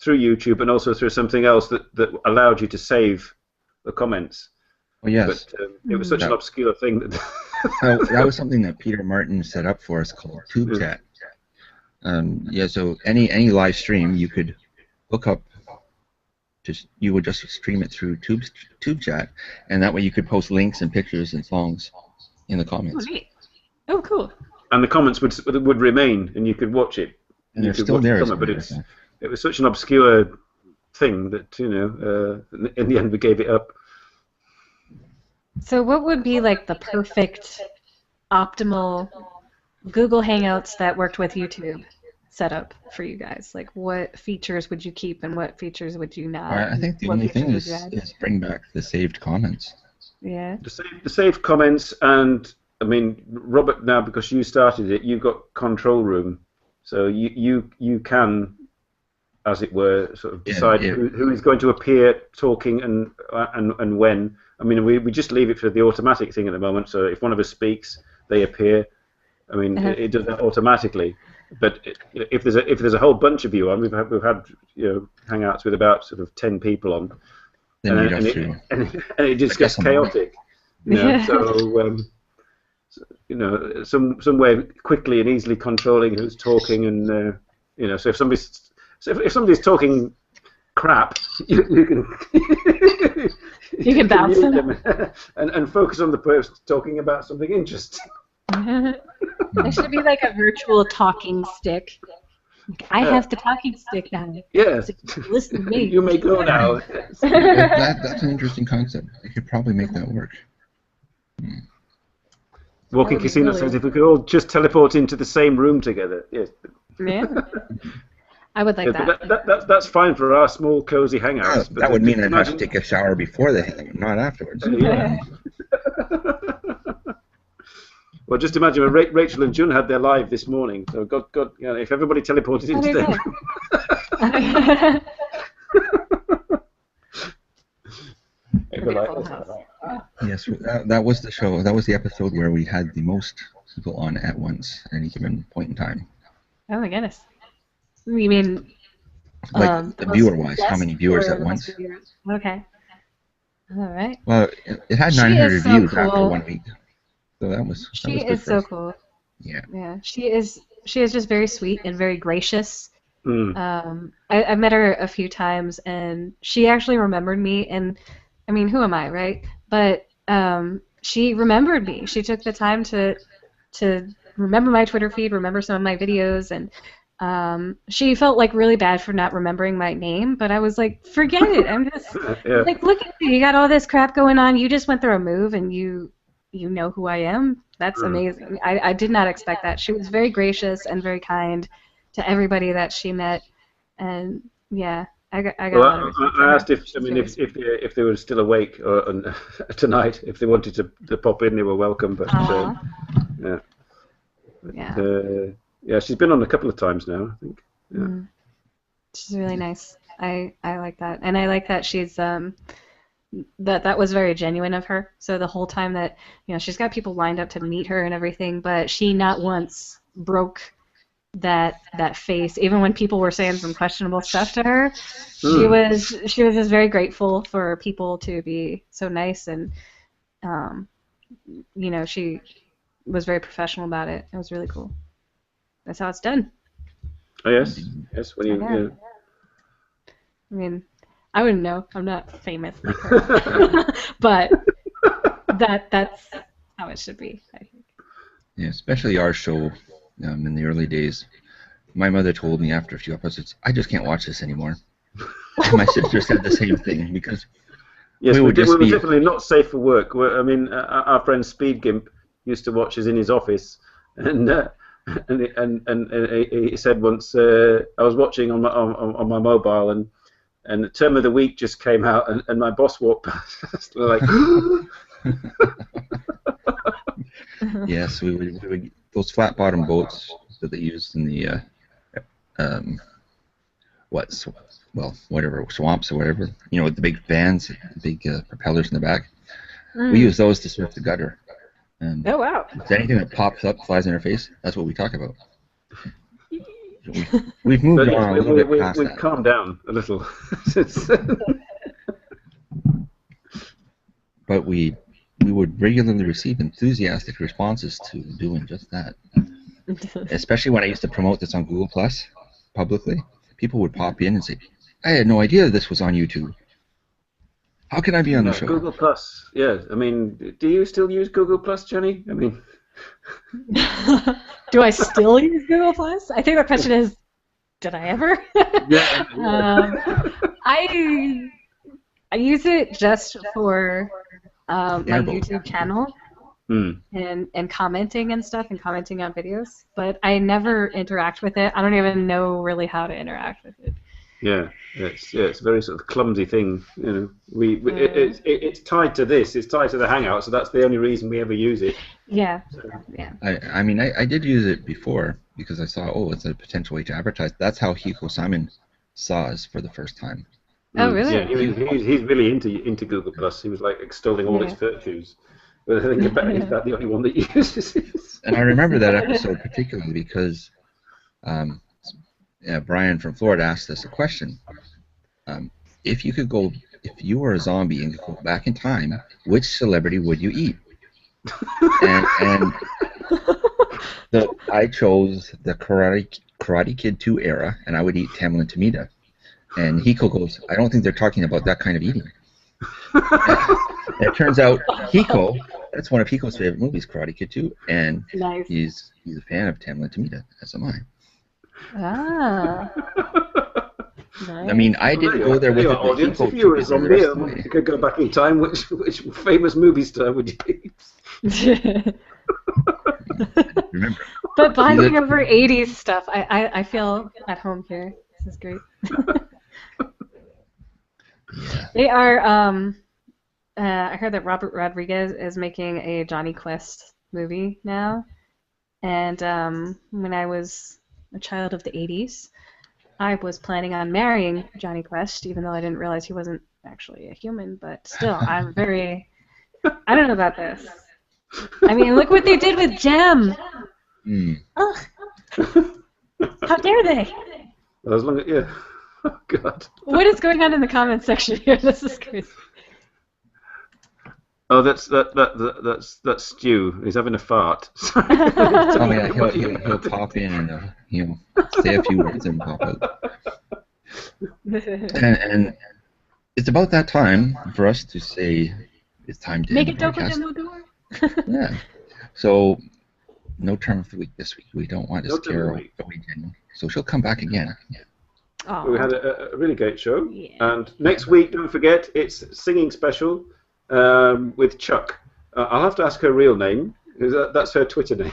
through YouTube and also through something else that allowed you to save the comments. Oh, yes. But it was such an obscure thing that... that was something that Peter Martin set up for us called TubeChat. So any live stream you could hook up, you would just stream it through TubeChat, and that way you could post links and pictures and songs in the comments. Oh, neat. Oh, cool. And the comments would remain, and you could watch it. And they're still there. But it was such an obscure thing that in the end we gave it up. So what would be like the perfect, optimal Google Hangouts that worked with YouTube setup for you guys? Like, what features would you keep and what features would you not? I think the only thing is bring back the saved comments. Yeah. The saved comments, and I mean, Robert, now because you started it, you've got control room, so you can, as it were, sort of decide who is going to appear talking and when. I mean, we just leave it for the automatic thing at the moment. So if one of us speaks, they appear. I mean, it does that automatically. But if there's a whole bunch of you on, we've had hangouts with about sort of 10 people on, then and it just gets chaotic. So some way of quickly and easily controlling who's talking, and so if somebody's talking crap, you can You can bounce mute them. and focus on the person talking about something interesting. There should be like a virtual talking stick. Like, I have the talking stick now. Yes. So listen to me. You may go now. That's an interesting concept. I could probably make that work. Walking That would be Casino really- says if we could all just teleport into the same room together. Yes. Yeah. I would like Yeah, that. that's fine for our small cozy Oh, hangouts. that would mean I'd have to imagine- take a shower before the hangout, not afterwards. Yeah. Well, just imagine when Rachel and June had their live this morning. So God, you know, if everybody teleported into there their you room. It'd be like, Full house. Yes, that was the show. That was the episode where we had the most people on at once at any given point in time. Oh my goodness. You mean Like the viewer-wise, most how many viewers or at the once? most viewers? Okay. All right. Well, it had She 900 is so views after cool. 1 week, so that was She good is for so us. cool. Yeah. Yeah. She is just very sweet and very gracious. Mm. I've met her a few times, and she actually remembered me. And I mean, who am I, right? But she remembered me. She took the time to remember my Twitter feed, remember some of my videos, and she felt like really bad for not remembering my name. But I was like, forget it. I'm just Yeah. like, look at you. You got all this crap going on. You just went through a move, and you know who I am. That's amazing. I did not expect that. She was very gracious and very kind to everybody that she met, and yeah, I got a lot of respect for I her. asked if She's very sweet. if they were still awake tonight, if they wanted to pop in, they were welcome. But Aw. yeah, Yeah. yeah, she's been on a couple of times now, I think. Yeah. Mm. She's really nice. I like that, and I like that she's that was very genuine of her. So the whole time that she's got people lined up to meet her and everything, but she not once broke that face. Even when people were saying some questionable stuff to her, she was just very grateful for people to be so nice, and she was very professional about it. It was really cool. That's how it's done. Oh yes, yes. When you Yeah. I mean, I wouldn't know. I'm not famous like her. But that's how it should be, I think. Yeah, especially our show in the early days. My mother told me after a few episodes, I just can't watch this anymore. And my sister said the same thing because yes, we we would just were be definitely not safe for work. I mean, our friend Speed Gimp used to watch us in his office, and he said once I was watching on my mobile, and the term of the week just came out, and my boss walked past, like. Yes, we would those flat bottom boats that they used in the whatever swamps or whatever, with the big fans, big propellers in the back. We use those to surf the gutter. And Oh wow. if anything that pops up flies in our face, that's what we talk about. We've moved But yes, on a little bit past we've that. calmed down a little. But we would regularly receive enthusiastic responses to doing just that. Especially when I used to promote this on Google Plus publicly, people would pop in and say, I had no idea this was on YouTube. How can I be on the show? Google Plus, yeah. I mean, do you still use Google Plus, Jenny? I mean, Do I still use Google Plus? I think the question is, did I ever? yeah. I use it just for my Airboat. YouTube channel Mm. and commenting and stuff and commenting on videos, but I never interact with it. I don't even know really how to interact with it. Yeah, it's a very sort of clumsy thing. It's tied to this. It's tied to the Hangout, so that's the only reason we ever use it. Yeah. So, Yeah. I mean, I did use it before because I saw, it's a potential way to advertise. That's how Hiko Simon saw us for the first time. Oh, really? Yeah, he's really into Google Plus. He was like extolling all its virtues. But I think he's about the only one that uses it. And I remember that episode particularly because Brian from Florida asked us a question. If you were a zombie and could go back in time, which celebrity would you eat? and I chose the Karate Kid 2 era, and I would eat Tamlin Tomita. And Hiko goes, I don't think they're talking about that kind of eating. And it turns out Hiko, that's one of Hiko's favorite movies, Karate Kid 2, and Nice. he's a fan of Tamla Tomita, as am I. Ah. I mean, I didn't go there with it, but audience, Hiko if you were a took it the zombie rest of the and way. you could go back in time, which famous movie star would you be? Remember, But bonding over 80s stuff, I feel at home here. This is great. yeah. They are, I heard that Robert Rodriguez is making a Johnny Quest movie now. And when I was a child of the 80s, I was planning on marrying Johnny Quest, even though I didn't realize he wasn't actually a human. But still, I'm very, I don't know about this. I mean, look what they did with Jem. Mm. Ugh. How dare they? As long as, yeah. Oh, God. What is going on in the comments section here? This is crazy. Oh, that's Stu. He's having a fart. Oh yeah, he'll pop in and say a few words and pop out. And it's about that time for us to say it's time to Make end it the open broadcast. the door. Yeah. So no term of the week this week. We don't want to No term scare of the away week. Jenny. So she'll come back again. Oh. We had a really great show. Yeah. And next week, don't forget, it's singing special with Chuck. I'll have to ask her real name. That's her Twitter name.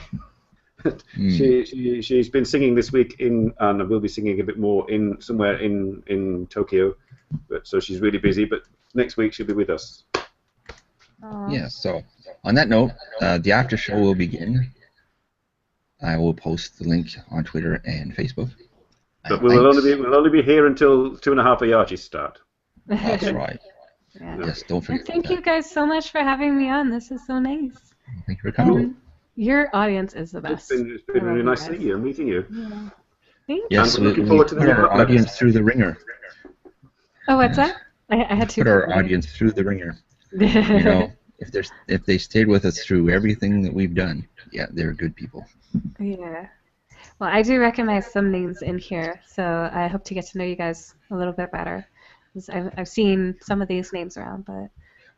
She's been singing this week and will be singing a bit more somewhere in Tokyo. So she's really busy. But next week she'll be with us. Yeah. So on that note, the after show will begin. I will post the link on Twitter and Facebook. But we'll only be here until 2.5 Ayachi start. That's right. Yeah. Yes, don't forget. And thank you guys so much for having me on. This is so nice. Thank you for coming. Your audience is the best. It's been really nice seeing you and meeting you. Yeah. Thank you. Yes, I'm we looking forward to the put new our booklet. audience through the ringer. Oh, what's that? I had to Put our audience through the ringer. You know, if they stayed with us through everything that we've done, yeah, they're good people. Yeah. Well, I do recognize some names in here, so I hope to get to know you guys a little bit better. 'Cause I've seen some of these names around, but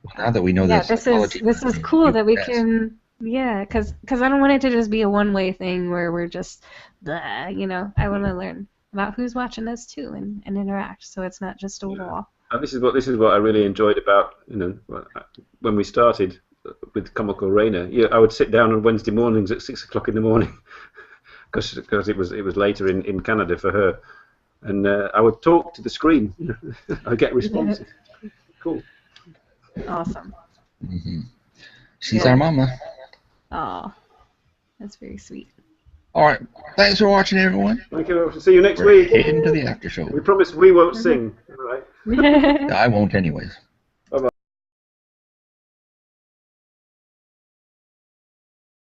Well, now that we know yeah, this this is cool that we can, yeah, because I don't want it to just be a one-way thing where we're just, blah, you know. I want to learn about who's watching this too and interact, so it's not just a wall. And this is what I really enjoyed about when we started with Comical Rainer. Yeah, I would sit down on Wednesday mornings at 6 o'clock in the morning because it was later in Canada for her, and I would talk to the screen. I'd get responses. Cool. Awesome. Mm-hmm. She's our mama. Oh, that's very sweet. All right. Thanks for watching, everyone. Thank you. See you next We're week. heading to the after show. We promise we won't sing. All right. I won't anyways.